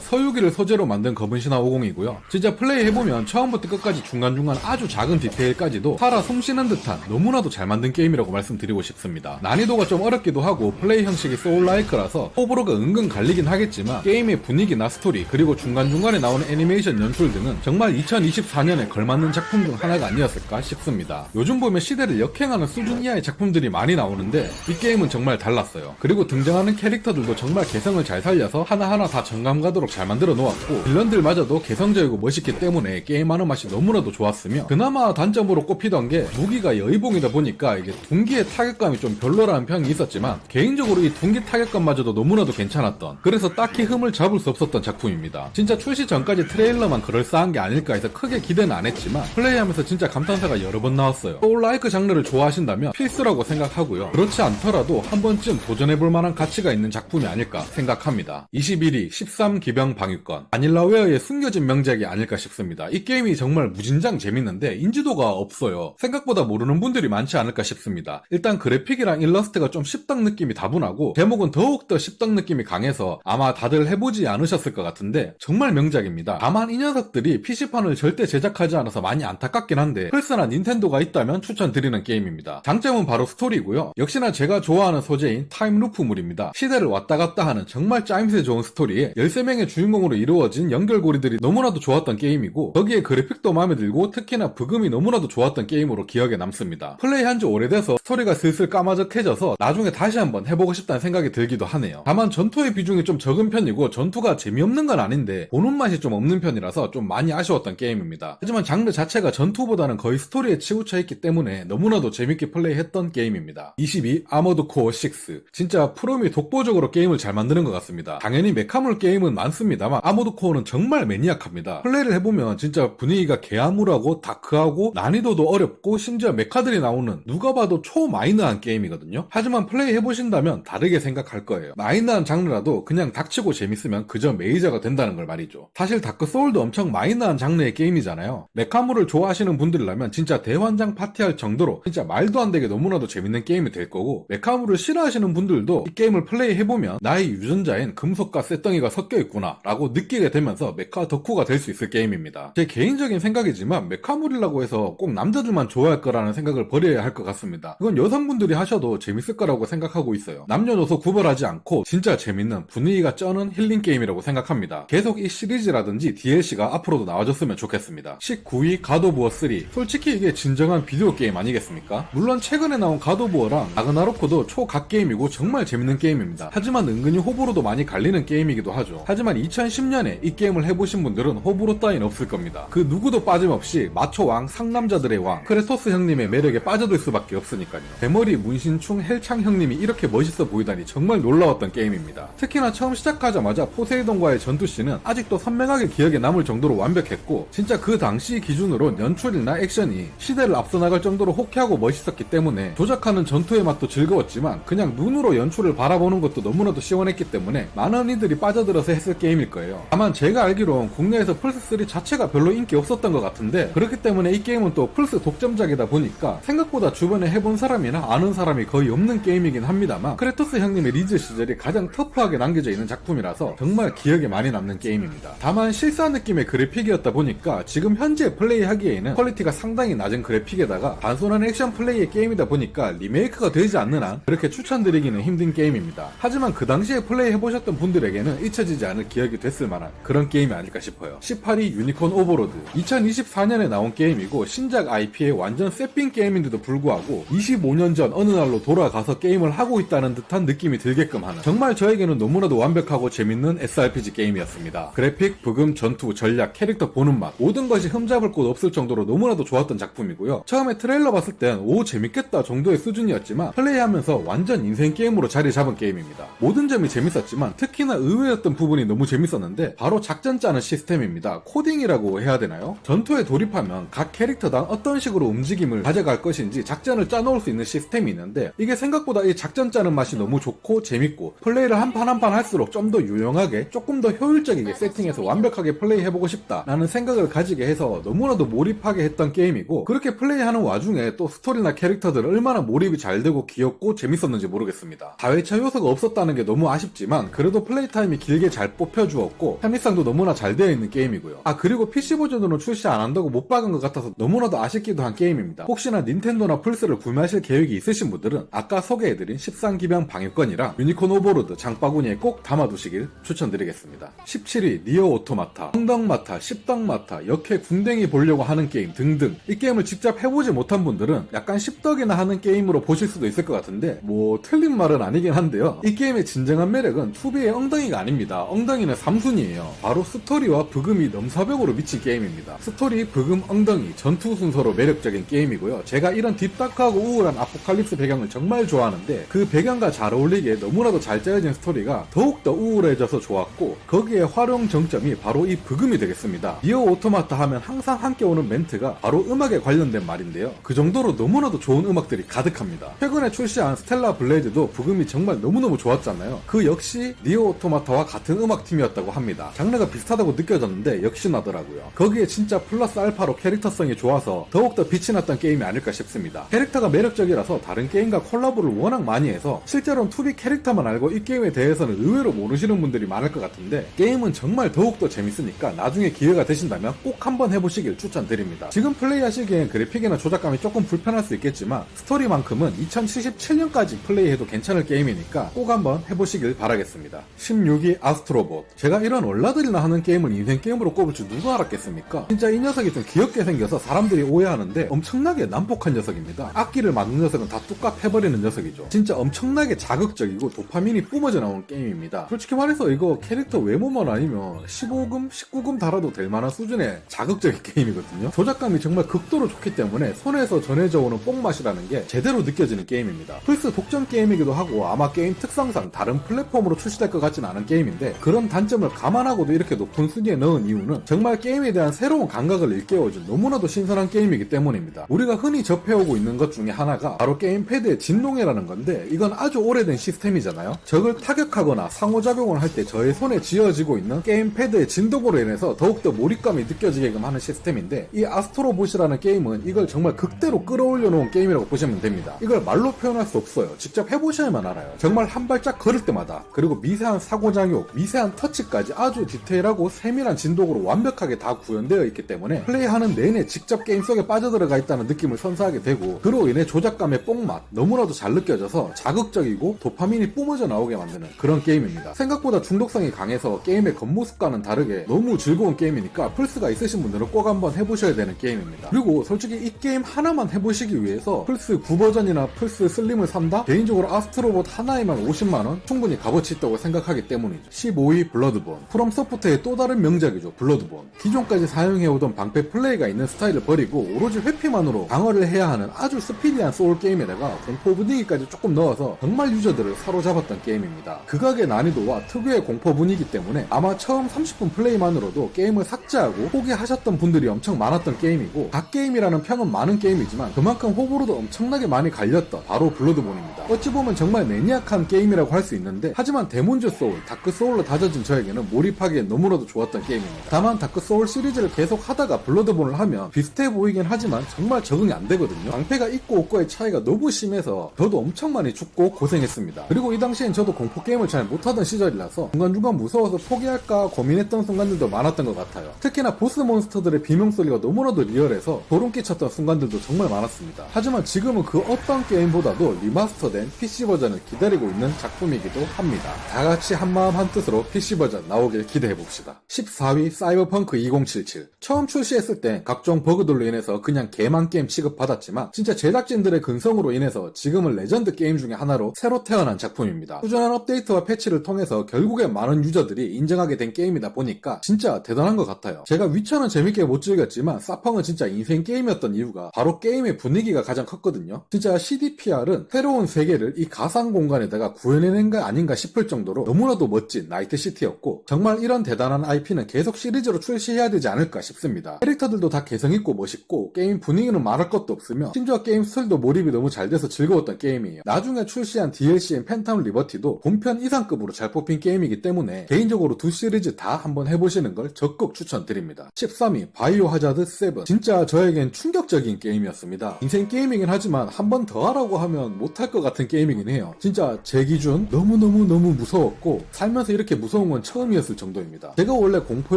서유기를 소재로 만든 검은 신화 50이고요. 진짜 플레이해보면 처음부터 끝까지 중간중간 아주 작은 디테일까지도 살아 숨쉬는 듯한 너무나도 잘 만든 게임이라고 말씀드리고 싶습니다. 난이도가 좀 어렵기도 하고 플레이 형식이 소울라이크라서 호불호가 은근 갈리긴 하겠지만 게임의 분위기나 스토리 그리고 중간중간에 나오는 애니메이션 연출 등은 정말 2024년에 걸맞는 작품 중 하나가 아니었을까 싶습니다. 요즘 보면 시대를 역행하는 수준 이하의 작품들이 많이 나오는데 이 게임은 정말 달랐어요. 그리고 등장하는 캐릭터들도 정말 개성을 잘 살려서 하나하나 다 정감 가도록 잘 만들어 놓았고 빌런들마저도 개성적이고 멋있기 때문에 게임하는 맛이 너무나도 좋았으며 그나마 단점으로 꼽히던 게 무기가 여의봉이다 보니까 이게 둔기의 타격감이 좀 별로라는 평이 있었지만 개인적으로 이 둔기 타격감마저도 너무나도 괜찮았던, 그래서 딱히 흠을 잡을 수 없었던 작품입니다. 진짜 출시 전까지 트레일러만 그럴싸한 게 아닐까 해서 크게 기대는 안 했지만 플레이하면서 진짜 감탄사가 여러 번 나왔어요. 소울라이크 장르를 좋아하신다면 필수라고 생각하고요. 그렇지 않더라도 한 번쯤 도전해볼 만한 가치가 있는 작품이 아닐까 생각합니다. 21위 13기병 방위권, 바닐라웨어의 숨겨진 명작이 아닐까 싶습니다. 이 게임이 정말 무진장 재밌는데 인지도가 없어요. 생각보다 모르는 분들이 많지 않을까 싶습니다. 일단 그래픽이랑 일러스트가 좀 씹덕 느낌이 다분하고 제목은 더욱더 씹덕 느낌이 강해서 아마 다들 해보지 않으셨을 것 같은데 정말 명작입니다. 다만 이 녀석들이 PC판을 절대 제작하지 않아서 많이 안타깝긴 한데 플스나 닌텐도가 있다면 추천드리는 게임입니다. 장점은 바로 스토리고요. 역시나 제가 좋아하는 소재인 타임루프물입니다. 시대를 왔다 갔다 하는 정말 짜임새 좋은 스토리에 13명의 주인공으로 이루어진 연결고리들이 너무나도 좋았던 게임이고 거기에 그래픽도 마음에 들고 특히나 부금이 너무나도 좋았던 게임으로 기억에 남습니다. 플레이한 지 오래돼서 스토리가 슬슬 까마득해져서 나중에 다시 한번 해보고 싶다는 생각이 들기도 하네요. 다만 전투의 비중이 좀 적은 편이고 전투가 재미없는 건 아닌데 보는 맛이 좀 없는 편이라서 좀 많이 아쉬웠던 게임입니다. 하지만 장르 자체가 전투보다는 거의 스토리에 치우쳐 있기 때문에 너무나도 재밌게 플레이했던 게임입니다. 22 아머드 코어 6, 진짜 프롬이 독보적으로 게임을 잘 만드는 것 같습니다. 당연히 메카물 게임은 많습니다만 아머드 코어는 정말 매니악합니다. 플레이를 해보면 진짜 분위기가 개암울하고 다크하고 난이도도 어렵고 심지어 메카들이 나오는 누가 봐도 초마이너한 게임이거든요. 하지만 플레이 해보신다면 다르게 생각할 거예요. 마이너한 장르라도 그냥 닥치고 재밌으면 그저 메이저가 된다는 걸 말이죠. 사실 다크 소울도 엄청 마이너한 장르의 게임이잖아요. 메카물을 좋아하시는 분들이라면 진짜 대환장 파티할 정도로 진짜 말도 안 되게 너무나도 재밌는 게임이 될 거고, 메카물을 싫어하시는 분들도 이 게임을 플레이해보면 나의 유전자엔 금속과 쇳덩이가 섞여있구나 라고 느끼게 되면서 메카 덕후가 될 수 있을 게임입니다. 제 개인적인 생각이지만 메카물이라고 해서 꼭 남자들만 좋아할 거라는 생각을 버려야 할 것 같습니다. 이건 여성분들이 하셔도 재밌을 거라고 생각하고 있어요. 남녀노소 구별하지 않고 진짜 재밌는 분위기가 쩌는 힐링 게임이라고 생각합니다. 계속 이 시리즈라든지 DLC가 앞으로도 나와줬으면 좋겠습니다. 19위 갓 오브 워 3, 솔직히 이게 진정한 비디오 게임 아니겠습니까? 물론 최근에 나온 갓 오브 워랑 라그나로크도 초각 게임이고 정말 재밌는 게임입니다. 하지만 은근히 호불호도 많이 갈리는 게임이기도 하죠. 하지만 2010년에 이 게임을 해보신 분들은 호불호 따윈 없을 겁니다. 그 누구도 빠짐없이 마초왕, 상남자들의 왕 크레토스 형님의 매력에 빠져들 수밖에 없으니까요. 대머리 문신충 헬창 형님이 이렇게 멋있어 보이다니 정말 놀라웠던 게임입니다. 특히나 처음 시작하자마자 포세이돈과의 전투씬은 아직도 선명하게 기억에 남을 정도로 완벽했고 진짜 그 당시 기준으로 연출이나 액션이 시대를 앞서 나갈 정도로 호쾌하고 멋있었기 때문에 조작하는 전투의 맛도 즐거웠지만 그냥 눈으로 연출을 바라보는 것도 너무나도 시원했기 때문에 많은 이들이 빠져들어서 했을 게임일 거예요. 다만 제가 알기론 국내에서 플스3 자체가 별로 인기 없었던 것 같은데 그렇기 때문에 이 게임은 또 플스 독점작이다 보니까 생각보다 주변에 해본 사람이나 아는 사람이 거의 없는 게임이긴 합니다만 크레토스 형님의 리즈 시절이 가장 터프하게 남겨져 있는 작품이라서 정말 기억에 많이 남는 게임입니다. 다만 실사 느낌의 그래픽이었다 보니까 지금 현재 플레이하기에는 퀄리티가 상당히 낮은 그래픽에다가 단순한 액션 플레이의 게임이다 보니까 리메이크가 되지 않는 한 그렇게 추천드리기는 힘든 게임입니다. 하지만 그 당시에 플레이해보셨던 분들에게는 잊혀지지 않을 기억이 됐을 만한 그런 게임이 아닐까 싶어요. 18위 유니콘 오버로드, 2024년에 나온 게임이고 신작 IP의 완전 새삥 게임인데도 불구하고 25년 전 어느 날로 돌아가서 게임을 하고 있다는 듯한 느낌이 들게끔 하는 정말 저에게는 너무나도 완벽하고 재밌는 SRPG 게임이었습니다. 그래픽, 부금, 전투, 전략, 캐릭터 보는 맛 모든 것이 흠잡을 곳 없을 정도로 너무나도 좋았던 작품이고요. 처음에 트레일러 봤을 땐 오 재밌겠다 정도의 수준이었지만 플레이하면서 완전 인생 게임으로 자리 잡은 게임입니다. 모든 점이 재밌었지만 특히나 의외였던 부분이 너무 재밌었는데 바로 작전 짜는 시스템입니다. 코딩이라고 해야 되나요? 전투에 돌입하면 각 캐릭터당 어떤 식으로 움직임을 가져갈 것인지 작전을 짜놓을 수 있는 시스템이 있는데 이게 생각보다 이 작전 짜는 맛이 너무 좋고 재밌고 플레이를 한 판 한 판 할수록 좀 더 유용하게 조금 더 효율적이게 세팅해서 완벽하게 플레이해보고 싶다라는 생각을 가지게 해서 너무나도 몰입하게 했던 게임이고 그렇게 플레이하는 와중에 또 스토리나 캐릭터들 얼마나 몰입이 잘 되고 귀엽고 재밌었는지 모르겠습니다. 4회차 요소가 없었다는 게 너무 아쉽지만 그래도 플레이 타임이 길게 잘 뽑혀주었고 편의성도 너무나 잘 되어 있는 게임이고요. 그리고 PC 버전으로 출시 안 한다고 못 박은 것 같아서 너무나도 아쉽기도 한 게임입니다. 혹시나 닌텐도나 플스를 구매하실 계획이 있으신 분들은 아까 소개해드린 13기병 방위권이랑 유니콘 오버로드 장바구니에 꼭 담아두시길 추천드리겠습니다. 17위 니어 오토마타, 성당마타, 십당마타, 역해 궁뎅이 보려고 하는 게임 등등. 이 게임을 직접 해보지 못한 분들은 약간 십덕이나 하는 게임으로 보실 수도 있을 것 같은데 뭐 틀린 말은 아니긴 한데요. 이 게임의 진정한 매력은 2B의 엉덩이가 아닙니다. 엉덩이는 3순위예요. 바로 스토리와 브금이 넘사벽으로 미친 게임입니다. 스토리, 브금, 엉덩이, 전투 순서로 매력적인 게임이고요. 제가 이런 딥다크하고 우울한 아포칼립스 배경을 정말 좋아하는데 그 배경과 잘 어울리게 너무나도 잘 짜여진 스토리가 더욱더 우울해져서 좋았고 거기에 활용 정점이 바로 이 브금이 되겠습니다. 니어 오토마타 하면 항상 함께 오는 멘트가 바로 음악에 관련된 말인데요. 그 정도로 너무나도 좋은 음악들이 가득합니다. 최근에 출시한 스텔라 블레이드도 브금이 정말 너무너무 좋았잖아요. 그 역시 니어 오토마타와 같은 음악팀이었다고 합니다. 장르가 비슷하다고 느껴졌는데 역시 나더라고요. 거기에 진짜 플러스 알파로 캐릭터성이 좋아서 더욱더 빛이 났던 게임이 아닐까 싶습니다. 캐릭터가 매력적이라서 다른 게임과 콜라보를 워낙 많이 해서 실제로는 2B 캐릭터만 알고 이 게임에 대해서는 의외로 모르시는 분들이 많을 것 같은데 게임은 정말 더욱더 재밌으니까 나중에 기회가 되신다면 꼭 한번 해보시길 추천드립니다. 지금 플레이하시기엔 그래픽이나 조작감이 조금 불편할 수 있겠지만 스토리만큼은 2077년까지 플레이해도 괜찮을 게임이니까 꼭 한번 해보시길 바라겠습니다. 16위 아스트로봇. 제가 이런 얼라들이나 하는 게임을 인생 게임으로 꼽을 줄 누가 알았겠습니까? 진짜 이 녀석이 좀 귀엽게 생겨서 사람들이 오해하는데 엄청나게 난폭한 녀석입니다. 악기를 막는 녀석은 다 뚝딱 해버리는 녀석이죠. 진짜 엄청나게 자극적이고 도파민이 뿜어져 나오는 게임입니다. 솔직히 말해서 이거 캐릭터 외모만 아니면 15금, 19금 달아도 될 만한 수준의 자극적인 게임이거든요. 조작감이 정말 극도로 좋기 때문에 손에서 전해져 오는 뽕맛이라는 게 제대로 느껴지는 게임입니다. 플스 독점 게임이기도 하고 아마 게임 특성상 다른 플랫폼으로 출시될 것 같진 않은 게임인데 그런 단점을 감안하고도 이렇게 높은 순위에 넣은 이유는 정말 게임에 대한 새로운 감각을 일깨워준 너무나도 신선한 게임이기 때문입니다. 우리가 흔히 접해오고 있는 것 중에 하나가 바로 게임패드의 진동해라는 건데 이건 아주 오래된 시스템이잖아요. 적을 타격하거나 상호작용을 할 때 저의 손에 쥐어지고 있는 게임패드의 진동으로 인해서 더욱더 몰입감이 느껴지게끔 하는 시스템인데 이 아스트로봇이라는 게임은 이걸 정말 극대로 끌어올려 놓은 게임이라고 보시면 됩니다. 이걸 말로 표현할 수 없어요. 직접 해보셔야만 알아요. 정말 한 발짝 걸을 때마다 그리고 미세한 사고작용, 미세한 터치까지 아주 디테일하고 세밀한 진동으로 완벽하게 다 구현되어 있기 때문에 플레이하는 내내 직접 게임 속에 빠져들어가 있다는 느낌을 선사하게 되고 그로 인해 조작감의 뽕맛 너무나도 잘 느껴져서 자극적이고 도파민이 뿜어져 나오게 만드는 그런 게임입니다. 생각보다 중독성이 강해서 게임의 겉모습과는 다르게 너무 즐거운 게임이니까 플스가 있으신 분들은 꼭 한번 해보셔야 되는 게임입니다. 그리고 솔직히 이 게임 하나만 해보시기 위해서 플스 9 버전이나 플스 슬림을 산다? 개인적으로 아스트로봇 하나에만 50만원 충분히 값어치 있다고 생각하기 때문이죠. 15위 블러드본. 프롬소프트의 또 다른 명작이죠. 블러드본. 기존까지 사용해오던 방패 플레이가 있는 스타일을 버리고 오로지 회피만으로 방어를 해야 하는 아주 스피디한 소울 게임에다가 공포 분위기까지 조금 넣어서 정말 유저들을 사로잡았던 게임입니다. 극악의 난이도와 특유의 공포 분위기 때문에 아마 처음 30분 플레이만으로도 게임을 삭제하고 포기하셨던 분들이 엄청 많았던 게임이고 각 게임이라는 평은 많은 게임이지만 그만큼 호불호도 엄청나게 많이 갈렸던 바로 블러드본입니다. 어찌 보면 정말 매니악한 게임이라고 할 수 있는데 하지만 데몬즈 소울, 다크 소울로 다져진 저에게는 몰입하기엔 너무나도 좋았던 게임입니다. 다만 다크 소울 시리즈를 계속 하다가 블러드본을 하면 비슷해 보이긴 하지만 정말 적응이 안 되거든요. 방패가 있고 없고의 차이가 너무 심해서 저도 엄청 많이 죽고 고생했습니다. 그리고 이 당시엔 저도 공포 게임을 잘 못하던 시절이라서 중간중간 무서워서 포기할까 고민했던 순간들도 많았던 것 같아요. 특히나 보스 몬스터들의 비명소리가 너무나도 리얼해서 소름 끼쳤던 순간들도 정말 많았습니다. 하지만 지금은 그 어떤 게임보다도 리마스터된 PC 버전을 기다리고 있는 작품이기도 합니다. 다같이 한마음 한뜻으로 PC 버전 나오길 기대해봅시다. 14위 사이버펑크 2077. 처음 출시했을 땐 각종 버그들로 인해서 그냥 개만 게임 취급받았지만 진짜 제작진들의 근성으로 인해서 지금은 레전드 게임 중에 하나로 새로 태어난 작품입니다. 꾸준한 업데이트와 패치를 통해서 결국에 많은 유저들이 인정하게 된 게임이다 보니까 진짜 대단한 것 같아요. 제가 위쳐는 재밌게 못 즐겼지만 사펑은 진짜 인생 게임이었던 이유가 바로 게임의 분위기가 가장 컸거든요. 진짜 CDPR은 새로운 세계를 이 가상 공간에다가 구현해낸 거 아닌가 싶을 정도로 너무나도 멋진 나이트시티였고 정말 이런 대단한 IP는 계속 시리즈로 출시해야 되지 않을까 싶습니다. 캐릭터들도 다 개성있고 멋있고 게임 분위기는 말할 것도 없으며 심지어 게임 스토리도 몰입이 너무 잘 돼서 즐거웠던 게임이에요. 나중에 출시한 DLC인 팬텀 리버티도 본편 이상급으로 잘 뽑힌 게임이기 때문에 개인적으로 두 시리즈 다 한번 해보시는 걸 적극 추천드립니다. 13위 바이오 하자드 7. 진짜 저에겐 충격적인 게임이었습니다. 인생 게임이긴 하지만 한 번 더 하라고 하면 못할 것 같은 게임이긴 해요. 진짜 제 기준 너무너무 무서웠고 살면서 이렇게 무서운 건 처음이었을 정도입니다. 제가 원래 공포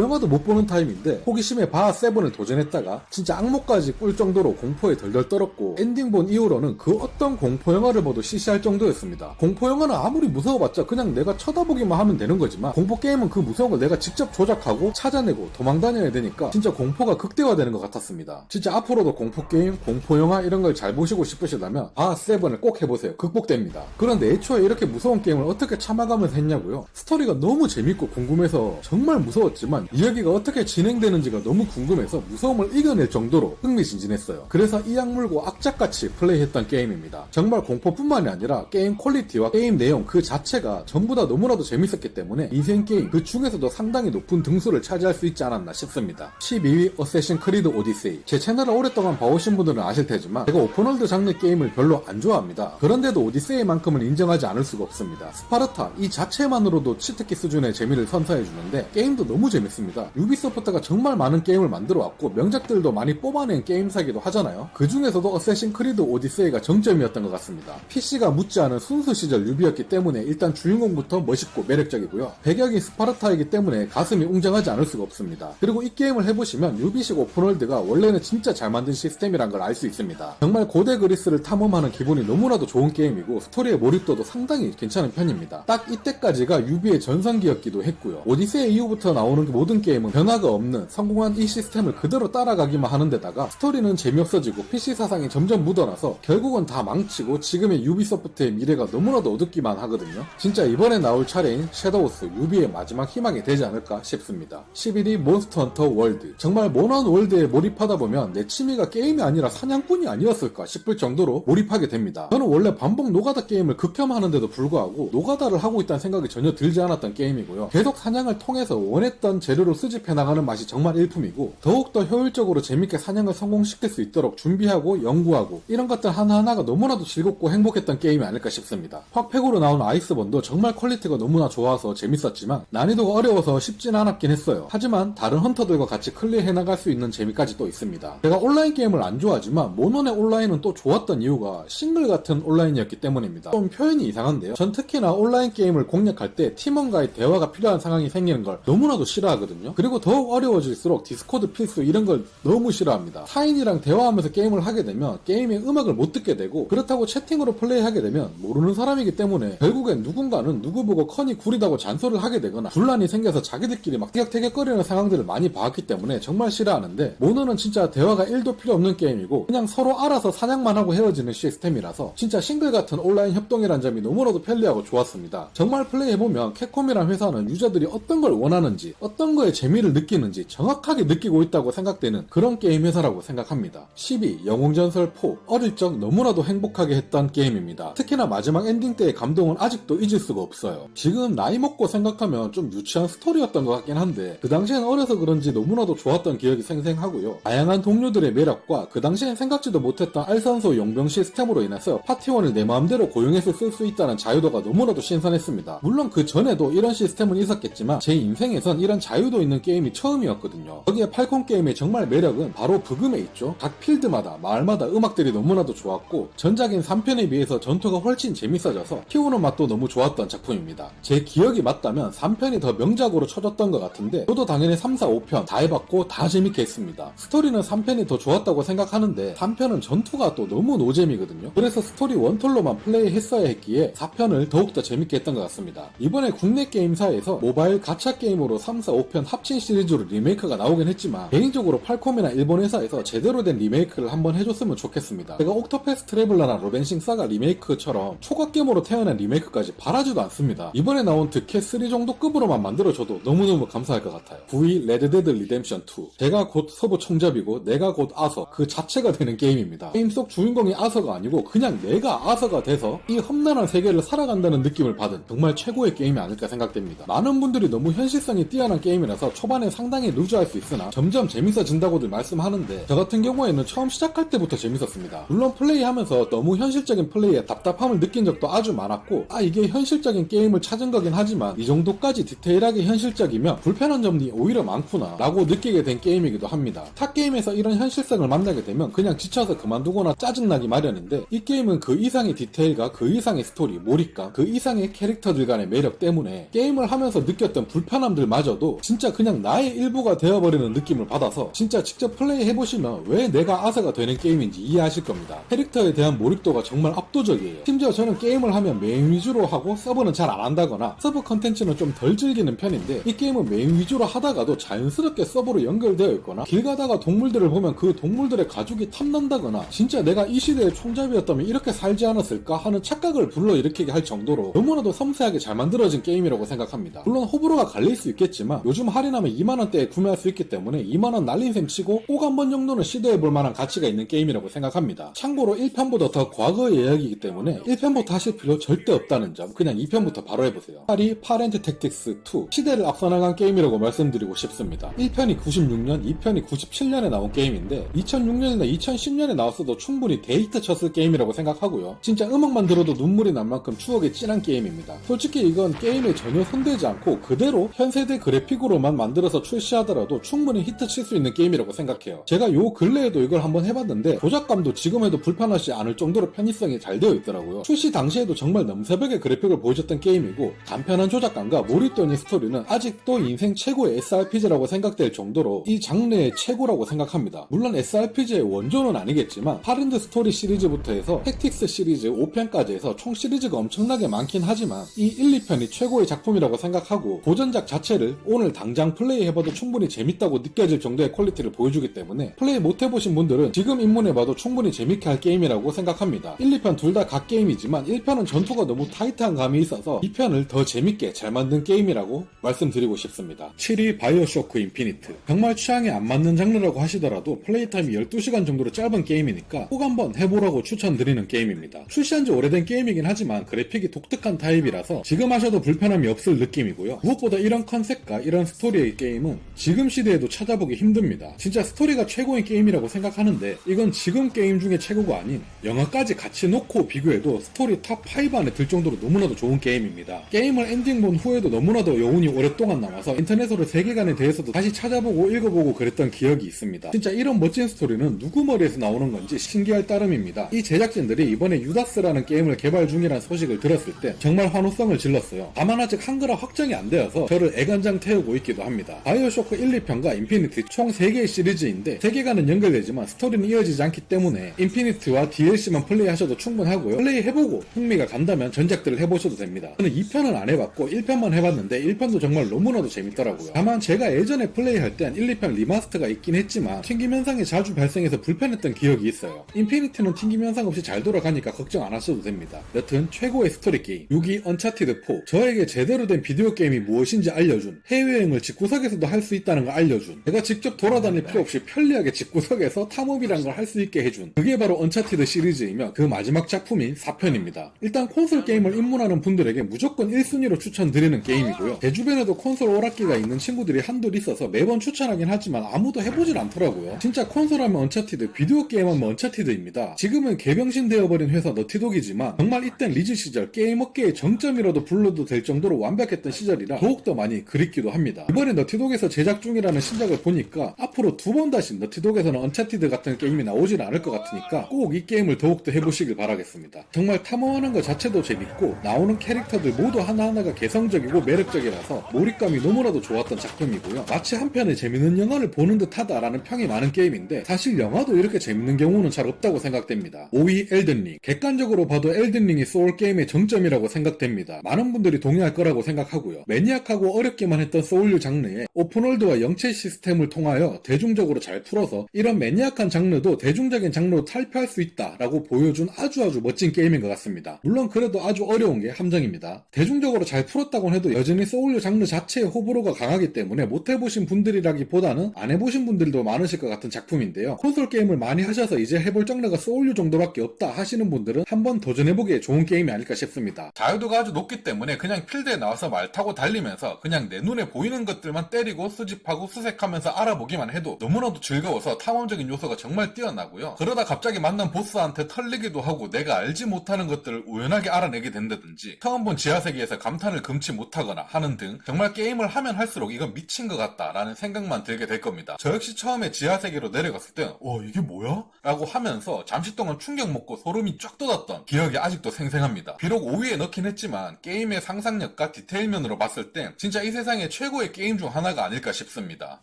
영화도 못 보는 타입인데 호기심에 바하 7을 도전했다가 진짜 악몽까지 꿀 정도로 공포에 덜덜 떨었고 엔딩 본 이후로는 그 어떤 공포 영화를 봐도 시시할 정도였습니다. 공포 영화는 아무리 무서워봤자 그냥 내가 쳐다보기만 하면 되는 거지만 공포 게임은 그 무서운 걸 내가 직접 조작하고 찾아내고 도망다녀야 되니까 진짜 공포가 극대화되는 것 같았습니다. 진짜 앞으로도 공포게임, 공포영화 이런 걸 잘 보시고 싶으시다면 세븐을 꼭 해보세요. 극복됩니다. 그런데 애초에 이렇게 무서운 게임을 어떻게 참아가면서 했냐고요? 스토리가 너무 재밌고 궁금해서 정말 무서웠지만 이야기가 어떻게 진행되는지가 너무 궁금해서 무서움을 이겨낼 정도로 흥미진진했어요. 그래서 이 악물고 악착같이 플레이했던 게임입니다. 정말 공포뿐만이 아니라 게임 퀄리티와 게임 내용 그 자체가 전부 다 너무나도 재밌었기 때문에 인생 게임 그 중에서도 상당히 높은 등수를 차지할 수 있지 않았나 싶습니다. 12위 어쌔신 크리드 오디세이. 제 채널을 오랫동안 봐오신 분들은 아실 테지만 제가 오픈월드 장르 게임을 별로 안 좋아합니다. 그런데도 오디세이만큼은 인정하지 않을 수가 없습니다. 스파르타 이 자체만으로도 치트키 수준의 재미를 선사해주는데 게임도 너무 재밌습니다. 유비소프트가 정말 많은 게임을 만들어왔고 명작들도 많이 뽑아낸 게임사기도 하잖아요. 그 중에서도 어쌔신 크리드 오디세이가 정점이었던 것 같습니다. PC가 묻지 않은 순수 시절 유비였기 때문에 일단 주인공부터 멋있고 매력적이고요. 배경이 스파르타이기 때문에 가슴이 웅장하지 않을 수가 없습니다. 그리고 이 게임을 해보시면 유비식 오픈월드가 원래는 진짜 잘 만든 시스템이란 걸 알 수 있습니다. 정말 고대 그리스를 탐험하는 기분이 너무나도 좋은 게임이고 스토리의 몰입도도 상당히 괜찮은 편입니다. 딱 이때까지가 유비의 전성기였기도 했고요. 오디세이 이후부터 나오는 모든 게임은 변화가 없는 성공한 이 시스템을 그대로 따라가기만 하는 데다가 스토리는 재미없어지고 PC 사상이 점점 묻어나서 결국은 다 망치고 지금의 유비소프트의 미래가 너무나도 어둡기만 하거든요. 진짜 이번에 나올 차례인 섀도우스 유비의 마지막 희망이 되지 않을까 싶습니다. 11위 몬스터 헌터 월드. 정말 모넌 월드에 몰입하다 보면 내 취미가 게임이 아니라 사냥꾼이 아니었을까 싶을 정도로 몰입하게 됩니다. 저는 원래 반복 노가다 게임을 극혐하는데도 불구하고 노가다를 하고 있다는 생각이 전혀 들지 않았던 게임이고요. 계속 사냥을 통해서 원했던 재료를 수집해 나가는 맛이 정말 일품이고 더욱더 효율적으로 재밌게 사냥을 성공시킬 수 있도록 준비하고 연구하고 이런 것들 하나하나가 너무나도 즐겁고 행복했던 게임이 아닐까 싶습니다. 팍팩으로 나온 아이스본도 정말 퀄리티가 너무나 좋아서 재밌었지만 난이도가 어려워서 쉽진 않았긴 했어요. 하지만 다른 헌터들과 같이 클리어해 나갈 수 있는 재미까지 또 있습니다. 제가 온라인 게임을 안 좋아하지만 모논의 온라인은 또 좋았던 이유가 싱글 같은 온라인이었기 때문입니다. 좀 표현이 이상한데요. 전 특히나 온라인 게임을 공략할 때 팀원과의 대화가 필요한 상황이 생기는 걸 너무나도 싫어하거든요. 그리고 더욱 어려워질수록 디스코드 필수 이런 걸 너무 싫어합니다. 타인이랑 대화하면서 게임을 하게 되면 게임의 음악을 못 듣게 되고 그렇다고 채팅으로 플레이하게 되면 모르는 사람이기 때문에 결국엔 누군가는 누구 보고 컨이 구리다고 잔소리를 하게 되거나 분란이 생겨서 자기들끼리 막 티격태격거리는 상황들을 많이 봐왔기 때문에 정말 싫어하는데 모노는 진짜 대화가 1도 필요 없는 게임이고 그냥 서로 알아서 사냥만 하고 헤어지는 시스템이라서 진짜 싱글 같은 온라인 협동이란 점이 너무나도 편리하고 좋았습니다. 정말 플레이해보면 캡콤이란 회사는 유저들이 어떤 걸 원하는지 어떤 거에 재미를 느끼는지 정확하게 느끼고 있다고 생각되는 그런 게임 회사라고 생각합니다. 12. 영웅전설 4. 어릴 적 너무나도 행복하게 했던 게임입니다. 특히나 마지막 엔딩 때의 감동은 아직도 잊을 수가 없어요. 지금 나이 먹고 생각하면 좀 유치한 스토리였던 것 같긴 한데 그 당시엔 어려서 그런지 너무나도 좋았던 기억이 생생하고요. 다양한 동료들의 매력과 그 당시엔 생각지도 못했던 알선소 용병 시스템으로 인해서 파티원을 내 마음대로 고용해서 쓸 수 있다는 자유도가 너무나도 신선했습니다. 물론 그 전에도 이런 시스템은 있었겠지만 제 인생에선 이런 자유도 있는 게임이 처음이었거든요. 거기에 팔콘 게임의 정말 매력은 바로 부금에 있죠. 각 필드마다 마을마다 음악들이 너무나도 좋았고 전작인 3편에 비해서 전투가 훨씬 재밌어져서 키우는 맛도 너무 좋았던 작품입니다. 제 기억이 맞다면 3편이 더 명작으로 쳐졌던 것 같은데 저도 당연히 3, 4, 5편 다 해봤고 다 재밌게 했습니다. 스토리는 3편이 더 좋았다고 생각하는데 3편은 전투가 또 너무 노잼이거든요. 그래서 스토리 원톨로만 플레이했어야 했기에 4편을 더욱더 재밌게 했던 것 같습니다. 이번에 국내 게임사에서 모바일 가챠 게임으로 3, 4, 5편 합친 시리즈로 리메이크가 나오긴 했지만 개인적으로 팔콤이나 일본 회사에서 제대로 된 리메이크를 한번 해줬으면 좋겠습니다. 제가 옥토패스 트래블러나 로벤싱 사가 리메이크처럼 초각겜으로 태어난 리메이크까지 바라지도 않습니다. 이번에 나온 득캐3 정도 급으로만 만들어줘도 너무너무 감사할 것 같아요. 9위 레드데드 리뎀션 2. 제가 곧 서부 총잡이고 내가 곧 아서 그 자체가 되는 게임입니다. 게임 속 주인공이 아서가 아니고 그냥 내가 아서가 돼서 이 험난한 세계를 살아간다는 느낌을 받은 정말 최고의 게임이 아닐까 생각됩니다. 많은 분들이 너무 현실성이 뛰어난 게임이라서 초반에 상당히 루즈할 수 있으나 점점 재밌어진다고들 말씀하는데 저 같은 경우에는 처음 시작할 때부터 재밌었습니다. 물론 플레이하면서 너무 현실적인 플레이에 답답함을 느낀 적도 아주 많았고 이게 현실적인 게임을 찾은 거긴 하지만 이 정도까지 디테일하게 현실적이면 불편한 점이 오히려 많구나 라고 느끼게 된 게임이기도 합니다. 타 게임에서 이런 현실성을 만나게 되면 그냥 지쳐서 그만두거나 짜증나기 마련인데 이 게임은 그 이상의 디테일과 그 이상의 스토리, 몰입감, 그 이상의 캐릭터들 간의 매력 때문에 게임을 하면서 느꼈던 불편함들마저도 진짜 그냥 나의 일부가 되어버리는 느낌을 받아서 진짜 직접 플레이 해보시면 왜 내가 아서가 되는 게임인지 이해하실 겁니다. 캐릭터에 대한 몰입도가 정말 압도적이에요. 심지어 저는 게임을 하면 메인 위주로 하고 서브는 잘 안 한다거나 서브 컨텐츠는 좀 덜 즐기는 즐기는 편인데 이 게임은 메인 위주로 하다가도 자연스럽게 서버로 연결되어 있거나 길 가다가 동물들을 보면 그 동물들의 가죽이 탐난다거나 진짜 내가 이 시대의 총잡이였다면 이렇게 살지 않았을까 하는 착각을 불러일으키게 할 정도로 너무나도 섬세하게 잘 만들어진 게임이라고 생각합니다. 물론 호불호가 갈릴 수 있겠지만 요즘 할인하면 2만원대에 구매할 수 있기 때문에 2만원 날린 셈 치고 꼭 한 번 정도는 시도해볼 만한 가치가 있는 게임이라고 생각합니다. 참고로 1편보다 더 과거의 이야기이기 때문에 1편부터 하실 필요 절대 없다는 점, 그냥 2편부터 바로 해보세요. 8이 파렌트 택틱스 2, 시대를 앞서나간 게임이라고 말씀드리고 싶습니다. 1편이 96년, 2편이 97년에 나온 게임인데 2006년이나 2010년에 나왔어도 충분히 데이트 쳤을 게임이라고 생각하고요. 진짜 음악만 들어도 눈물이 날 만큼 추억이 진한 게임입니다. 솔직히 이건 게임에 전혀 손대지 않고 그대로 현세대 그래픽으로만 만들어서 출시하더라도 충분히 히트 칠 수 있는 게임이라고 생각해요. 제가 요 근래에도 이걸 한번 해봤는데 조작감도 지금 해도 불편하지 않을 정도로 편의성이 잘 되어 있더라고요. 출시 당시에도 정말 넘사벽의 그래픽을 보여줬던 게임이고 간편한 조작감과 몰입도 있는 스토리는 아직도 인생 최고의 SRPG라고 생각될 정도로 이 장르의 최고라고 생각합니다. 물론 SRPG의 원조는 아니겠지만 파렌트 스토리 시리즈부터 해서 택틱스 시리즈 5편까지 해서 총 시리즈가 엄청나게 많긴 하지만 이 1, 2편이 최고의 작품이라고 생각하고 고전작 자체를 오늘 당장 플레이해봐도 충분히 재밌다고 느껴질 정도의 퀄리티를 보여주기 때문에 플레이 못해보신 분들은 지금 입문해봐도 충분히 재밌게 할 게임이라고 생각합니다. 1, 2편 둘 다 각 게임이지만 1편은 전투가 너무 타이트한 감이 있어서 2편을 더 재밌게 잘 만든 게임이라고 말씀드리고 싶습니다. 7위 바이오쇼크 인피니트. 정말 취향에 안 맞는 장르라고 하시더라도 플레이 타임이 12시간 정도로 짧은 게임이니까 꼭 한번 해보라고 추천드리는 게임입니다. 출시한 지 오래된 게임이긴 하지만 그래픽이 독특한 타입이라서 지금 하셔도 불편함이 없을 느낌이고요. 무엇보다 이런 컨셉과 이런 스토리의 게임은 지금 시대에도 찾아보기 힘듭니다. 진짜 스토리가 최고의 게임이라고 생각하는데 이건 지금 게임 중에 최고가 아닌 영화까지 같이 놓고 비교해도 스토리 탑5 안에 들 정도로 너무나도 좋은 게임입니다. 게임을 엔딩 본 후에도 너무나도 여운이 오랫동안 남아서 인터넷으로 세계관에 대해서도 다시 찾아보고 읽어보고 그랬던 기억이 있습니다. 진짜 이런 멋진 스토리는 누구 머리에서 나오는 건지 신기할 따름입니다. 이 제작진들이 이번에 유다스라는 게임을 개발 중이라는 소식을 들었을 때 정말 환호성을 질렀어요. 다만 아직 한글화 확정이 안 되어서 저를 애간장 태우고 있기도 합니다. 바이오쇼크 1, 2편과 인피니티 총 3개의 시리즈인데 세계관은 연결되지만 스토리는 이어지지 않기 때문에 인피니티와 DLC만 플레이하셔도 충분하고요. 플레이해보고 흥미가 간다면 전작들을 해보셔도 됩니다. 저는 2편은 안 해봤고 1편만 해봤는데 1편도 정말 너무나도 재밌더라고요. 다만 제가 예전에 플레이할 땐 1, 2편 리마스터가 있긴 했지만 튕김 현상이 자주 발생해서 불편했던 기억이 있어요. 인피니티는 튕김 현상 없이 잘 돌아가니까 걱정 안 하셔도 됩니다. 여튼 최고의 스토리 게임 6위 언차티드 4. 저에게 제대로 된 비디오 게임이 무엇인지 알려준, 해외여행을 집구석에서도 할 수 있다는 걸 알려준, 내가 직접 돌아다닐 필요 없이 편리하게 집구석에서 탐험이란 걸 할 수 있게 해준, 그게 바로 언차티드 시리즈이며 그 마지막 작품인 4편입니다. 일단 콘솔 게임을 입문하는 분들에게 무조건 1순위로 추천드리는 게임이고요. 제 주변에도 콘솔 오락기가 있는 친구들이 한둘 있어서 매번 추천하긴 하지만 아무도 해보질 않더라고요. 진짜 콘솔 하면 언차티드, 비디오 게임 하면 언차티드입니다. 지금은 개병신 되어버린 회사 너티독이지만 정말 이땐 리즈 시절 게임업계의 정점이라도 불러도 될 정도로 완벽했던 시절이라 더욱더 많이 그립기도 합니다. 이번에 너티독에서 제작 중이라는 신작을 보니까 앞으로 두 번 다시 너티독에서는 언차티드 같은 게임이 나오질 않을 것 같으니까 꼭 이 게임을 더욱더 해보시길 바라겠습니다. 정말 탐험하는 것 자체도 재밌고 나오는 캐릭터들 모두 하나하나가 개성적이고 매력적이라서 몰입감이 너무나도 좋았던 작품이고요. 마치 한편의 재밌는 영화를 보는 듯 하다라는 평이 많은 게임인데 사실 영화도 이렇게 재밌는 경우는 잘 없다고 생각됩니다. 5위 엘든링. 객관적으로 봐도 엘든링이 소울게임의 정점이라고 생각됩니다. 많은 분들이 동의할 거라고 생각하고요. 매니악하고 어렵기만 했던 소울류 장르에 오픈월드와 영체 시스템을 통하여 대중적으로 잘 풀어서 이런 매니악한 장르도 대중적인 장르로 탈피할 수 있다라고 보여준 아주 멋진 게임인 것 같습니다. 물론 그래도 아주 어려운 게 함정입니다. 대중적으로 잘 풀었다고 해도 여전히 소울류 장르 자체의 호불호가 강하기 때문에 못해보신 분들이라기보다는 안 해보신 분들도 많으실 것 같은 작품인데요. 콘솔 게임을 많이 하셔서 이제 해볼 장르가 소울류 정도밖에 없다 하시는 분들은 한번 도전해보기에 좋은 게임이 아닐까 싶습니다. 자유도가 아주 높기 때문에 그냥 필드에 나와서 말 타고 달리면서 그냥 내 눈에 보이는 것들만 때리고 수집하고 수색하면서 알아보기만 해도 너무나도 즐거워서 탐험적인 요소가 정말 뛰어나고요. 그러다 갑자기 만난 보스한테 털리기도 하고 내가 알지 못하는 것들을 우연하게 알아내게 된다든지 처음 본 지하세계에서 감탄을 금치 못하거나 하는 등 정말 게임을 하면 할수록 이건 미친 것 같다라는 생각만 들게 될 겁니다. 저 역시 처음에 지하세계로 내려갔을 땐 이게 뭐야? 라고 하면서 잠시 동안 충격 먹고 소름이 쫙 돋았던 기억이 아직도 생생합니다. 비록 5위에 넣긴 했지만 게임의 상상력과 디테일면으로 봤을 땐 진짜 이 세상의 최고의 게임 중 하나가 아닐까 싶습니다.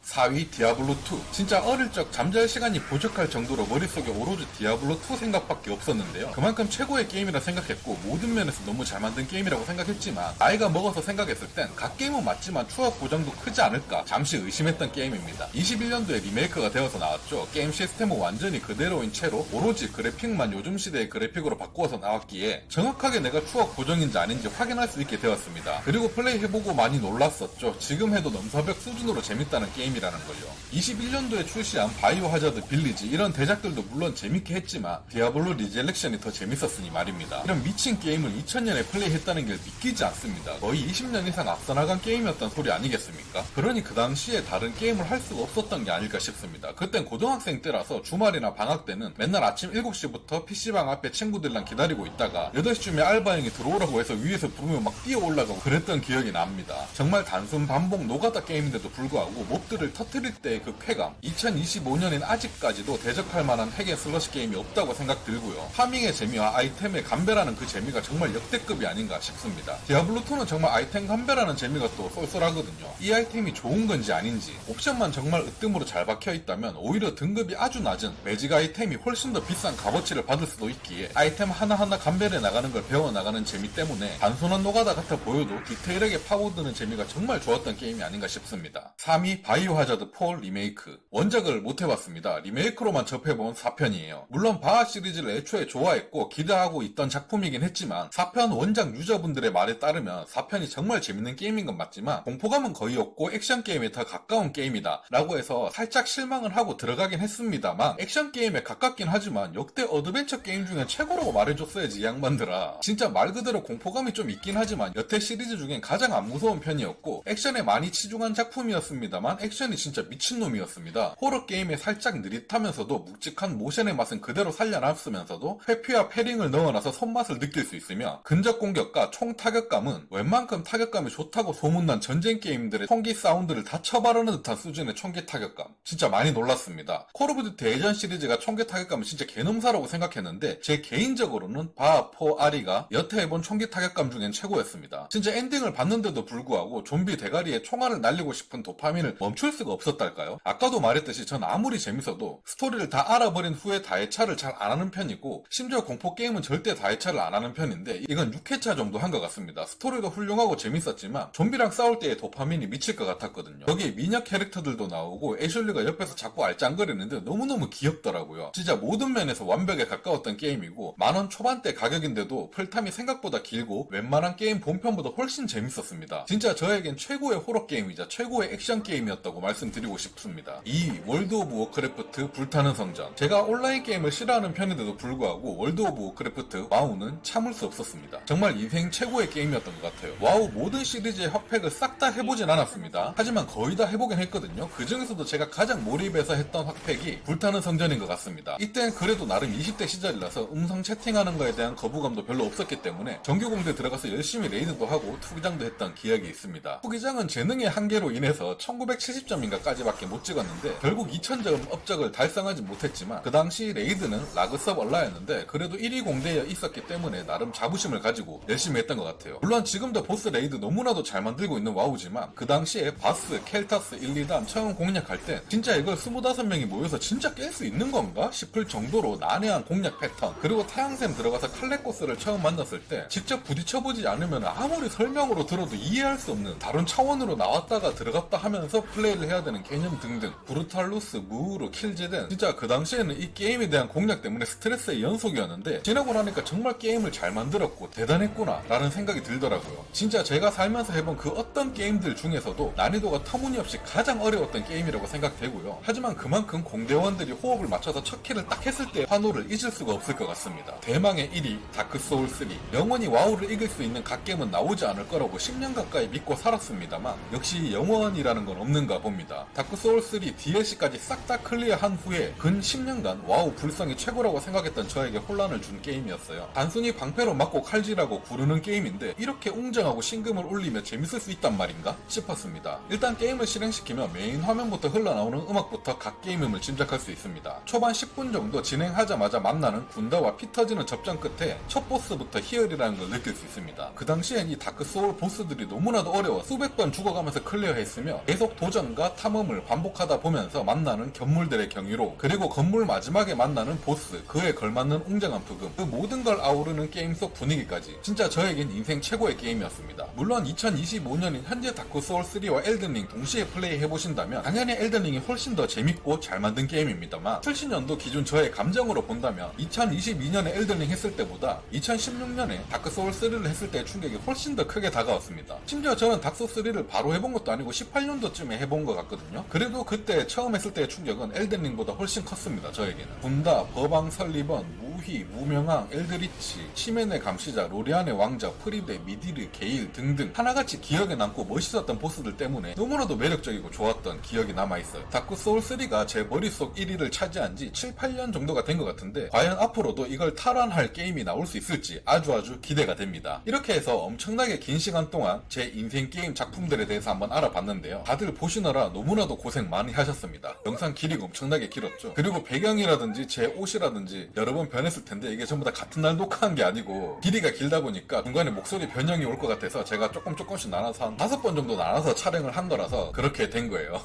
4위 디아블로2. 진짜 어릴 적 잠잘 시간이 부족할 정도로 머릿속에 오로지 디아블로2 생각밖에 없었는데요. 그만큼 최고의 게임이라 생각했고 모든 면에서 너무 잘 만든 게임이라고 생각했지만 나이가 먹어서 생각했을 땐 땐 각 게임은 맞지만 추억 고정도 크지 않을까 잠시 의심했던 게임입니다. 21년도에 리메이크가 되어서 나왔죠. 게임 시스템은 완전히 그대로인 채로 오로지 그래픽만 요즘 시대의 그래픽으로 바꾸어서 나왔기에 정확하게 내가 추억 고정인지 아닌지 확인할 수 있게 되었습니다. 그리고 플레이해보고 많이 놀랐었죠. 지금 해도 넘사벽 수준으로 재밌다는 게임이라는 걸요. 21년도에 출시한 바이오 하자드 빌리지 이런 대작들도 물론 재밌게 했지만 디아블로 리젤렉션이 더 재밌었으니 말입니다. 이런 미친 게임을 2000년에 플레이했다는 게 믿기지 않습니다. 거의 20년 이상 앞서 나간 게임이었단 소리 아니겠습니까? 그러니 그 당시에 다른 게임을 할 수가 없었던 게 아닐까 싶습니다. 그땐 고등학생 때라서 주말이나 방학 때는 맨날 아침 7시부터 PC방 앞에 친구들이랑 기다리고 있다가 8시쯤에 알바형이 들어오라고 해서 위에서 부르면 막 뛰어 올라가고 그랬던 기억이 납니다. 정말 단순 반복 노가다 게임인데도 불구하고 몹들을 터뜨릴 때의 그 쾌감, 2025년엔 아직까지도 대적할 만한 핵의 슬러시 게임이 없다고 생각 들고요. 파밍의 재미와 아이템의 감별하는 그 재미가 정말 역대급이 아닌가 싶습니다. 디아블로2는 정말 아이템 감별하는 재미가 또 쏠쏠하거든요. 이 아이템이 좋은 건지 아닌지, 옵션만 정말 으뜸으로 잘 박혀있다면 오히려 등급이 아주 낮은 매직 아이템이 훨씬 더 비싼 값어치를 받을 수도 있기에 아이템 하나하나 감별해 나가는 걸 배워나가는 재미 때문에 단순한 노가다 같아 보여도 디테일하게 파고드는 재미가 정말 좋았던 게임이 아닌가 싶습니다. 3위 바이오 하자드 4 리메이크. 원작을 못 해봤습니다. 리메이크로만 접해본 4편이에요. 물론 바하 시리즈를 애초에 좋아했고 기대하고 있던 작품이긴 했지만 4편 원작 유저분들의 말에 따르면 4편이 정말 재밌는 게임인 건 맞지만 공포감은 거의 없고 액션 게임에 더 가까운 게임이다 라고 해서 살짝 실망을 하고 들어가긴 했습니다만 액션 게임에 가깝긴 하지만 역대 어드벤처 게임 중에 최고라고 말해줬어야지 이 양반들아. 진짜 말 그대로 공포감이 좀 있긴 하지만 여태 시리즈 중엔 가장 안 무서운 편이었고 액션에 많이 치중한 작품이었습니다만 액션이 진짜 미친놈이었습니다. 호러 게임에 살짝 느릿하면서도 묵직한 모션의 맛은 그대로 살려놨으면서도 회피와 패링을 넣어놔서 손맛을 느낄 수 있으며 근접 공격과 총 타격감은 웬만큼 타격감이 좋다고 소문난 전쟁 게임들의 총기 사운드를 다 쳐바르는 듯한 수준의 총기 타격감. 진짜 많이 놀랐습니다. 콜 오브 듀티 예전 시리즈가 총기 타격감은 진짜 개놈사라고 생각했는데 제 개인적으로는 바, 포, 아리가 여태 해본 총기 타격감 중엔 최고였습니다. 진짜 엔딩을 봤는데도 불구하고 좀비 대가리에 총알을 날리고 싶은 도파민을 멈출 수가 없었달까요? 아까도 말했듯이 전 아무리 재밌어도 스토리를 다 알아버린 후에 다해차를 잘 안 하는 편이고 심지어 공포 게임은 절대 다해차를 안 하는 편인데 이건 6회차 정도 한 것 같습니다. 스토리도 훌륭하고 재밌었지만 좀비랑 싸울 때의 도파민이 미칠 것 같았거든요. 여기에 미녀 캐릭터들도 나오고 애슐리가 옆에서 자꾸 알짱거리는데 너무너무 귀엽더라고요. 진짜 모든 면에서 완벽에 가까웠던 게임이고 만원 초반대 가격인데도 풀탐이 생각보다 길고 웬만한 게임 본편보다 훨씬 재밌었습니다. 진짜 저에겐 최고의 호러 게임이자 최고의 액션 게임이었다고 말씀드리고 싶습니다. 2. 월드 오브 워크래프트 불타는 성전. 제가 온라인 게임을 싫어하는 편인데도 불구하고 월드 오브 워크래프트 와우는 참을 수 없었습니다. 정말 인생 최고의 게임이었던 것 같아요. 와우 모든 시리즈의 핫팩을 싹 다 해보진 않았습니다. 하지만 거의 다 해보긴 했거든요. 그 중에서도 제가 가장 몰입해서 했던 핫팩이 불타는 성전인 것 같습니다. 이땐 그래도 나름 20대 시절이라서 음성 채팅하는 거에 대한 거부감도 별로 없었기 때문에 정규 공대 들어가서 열심히 레이드도 하고 투기장도 했던 기억이 있습니다. 투기장은 재능의 한계로 인해서 1970점인가까지밖에 못 찍었는데 결국 2000점 업적을 달성하지 못했지만 그 당시 레이드는 라그섭 얼라였는데 그래도 1위 공대에 있었기 때문에 나름 자부심을 가지고 열심히 했던 것 같아요. 물론 지금도 보스 레이드 너무나도 잘 만들고 있는 와우지만 그 당시에 바스, 켈타스 1, 2단 처음 공략할 때 진짜 이걸 25명이 모여서 진짜 깰 수 있는 건가 싶을 정도로 난해한 공략 패턴, 그리고 태양샘 들어가서 칼레코스를 처음 만났을 때 직접 부딪혀보지 않으면 아무리 설명으로 들어도 이해할 수 없는 다른 차원으로 나왔다가 들어갔다 하면서 플레이를 해야 되는 개념 등등, 브루탈루스, 무우르, 킬제덴, 진짜 그 당시에는 이 게임에 대한 공략 때문에 스트레스의 연속이었는데 지나고 나니까 정말 게임을 잘 만들었고 대단했구나 라는 생각이 들더라고요. 진짜 제가 살면서 해본 그 어떤 게임들 중에서도 난이도가 터무니없이 가장 어려웠던 게임이라고 생각되고요. 하지만 그만큼 공대원들이 호흡을 맞춰서 첫 킬을 딱 했을 때의 환호를 잊을 수가 없을 것 같습니다. 대망의 1위 다크소울3. 영원히 와우를 이길 수 있는 갓겜은 나오지 않을 거라고 10년 가까이 믿고 살았습니다만 역시 영원이라는 건 없는가 봅니다. 다크소울3 DLC까지 싹 다 클리어한 후에 근 10년간 와우 불성이 최고라고 생각했던 저에게 혼란을 준 게임이었어요. 단순히 방패로 맞고 칼질하고 구르는 게임인데 이렇게 웅장하고 신금을 울리며 재밌을 수 있단 말인가 싶었습니다. 일단 게임을 실행시키면 메인 화면부터 흘러나오는 음악부터 각 게임임을 짐작할 수 있습니다. 초반 10분 정도 진행하자마자 만나는 군다와 피 터지는 접전 끝에 첫 보스부터 희열이라는 걸 느낄 수 있습니다. 그 당시엔 이 다크소울 보스들이 너무나도 어려워 수백 번 죽어가면서 클리어했으며 계속 도전과 탐험을 반복하다 보면서 만나는 견물들의 경이로, 그리고 건물 마지막에 만나는 보스, 그에 걸맞는 웅장한 부금, 그 모든 걸 아우르는 게임 속 분위기까지 진짜 저에겐 인생 최고의 게임이었습니다. 물론 물론 2025년인 현재 다크 소울 3와 엘든링 동시에 플레이 해보신다면 당연히 엘든링이 훨씬 더 재밌고 잘 만든 게임입니다만 출시년도 기준 저의 감정으로 본다면 2022년에 엘든링 했을 때보다 2016년에 다크 소울 3를 했을 때의 충격이 훨씬 더 크게 다가왔습니다. 심지어 저는 다크 소울 3를 바로 해본 것도 아니고 18년도쯤에 해본 것 같거든요. 그래도 그때 처음 했을 때의 충격은 엘든링보다 훨씬 컸습니다. 저에게는. 군다, 버방 설리번, 무희, 무명왕, 엘드리치, 치멘의 감시자, 로리안의 왕자, 프리데, 미디르, 게일 등등 하나같이 기억에 남고 멋있었던 보스들 때문에 너무나도 매력적이고 좋았던 기억이 남아있어요. 다크 소울 3가 제 머릿속 1위를 차지한 지 7, 8년 정도가 된 것 같은데 과연 앞으로도 이걸 탈환할 게임이 나올 수 있을지 아주 기대가 됩니다. 이렇게 해서 엄청나게 긴 시간 동안 제 인생 게임 작품들에 대해서 한번 알아봤는데요. 다들 보시느라 너무나도 고생 많이 하셨습니다. 영상 길이가 엄청나게 길었죠. 그리고 배경이라든지 제 옷이라든지 여러 번 변했을 텐데 이게 전부 다 같은 날 녹화한 게 아니고 길이가 길다 보니까 중간에 목소리 변형이 올 것 같아서 제가 조금씩 나눠서 한 5번 정도 나눠서 촬영을 한 거라서 그렇게 된 거예요.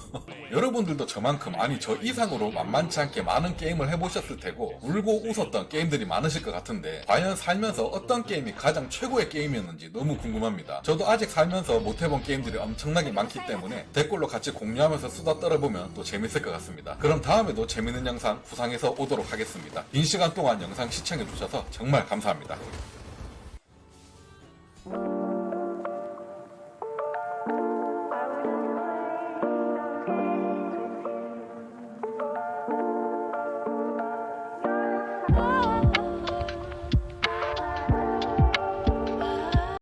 여러분들도 저만큼 아니 저 이상으로 만만치 않게 많은 게임을 해보셨을 테고 울고 웃었던 게임들이 많으실 것 같은데 과연 살면서 어떤 게임이 가장 최고의 게임이었는지 너무 궁금합니다. 저도 아직 살면서 못해본 게임들이 엄청나게 많기 때문에 댓글로 같이 공유하면서 수다 떨어보면 또 재밌을 것 같습니다. 그럼 다음에도 재밌는 영상 구상해서 오도록 하겠습니다. 긴 시간 동안 영상 시청해주셔서 정말 감사합니다.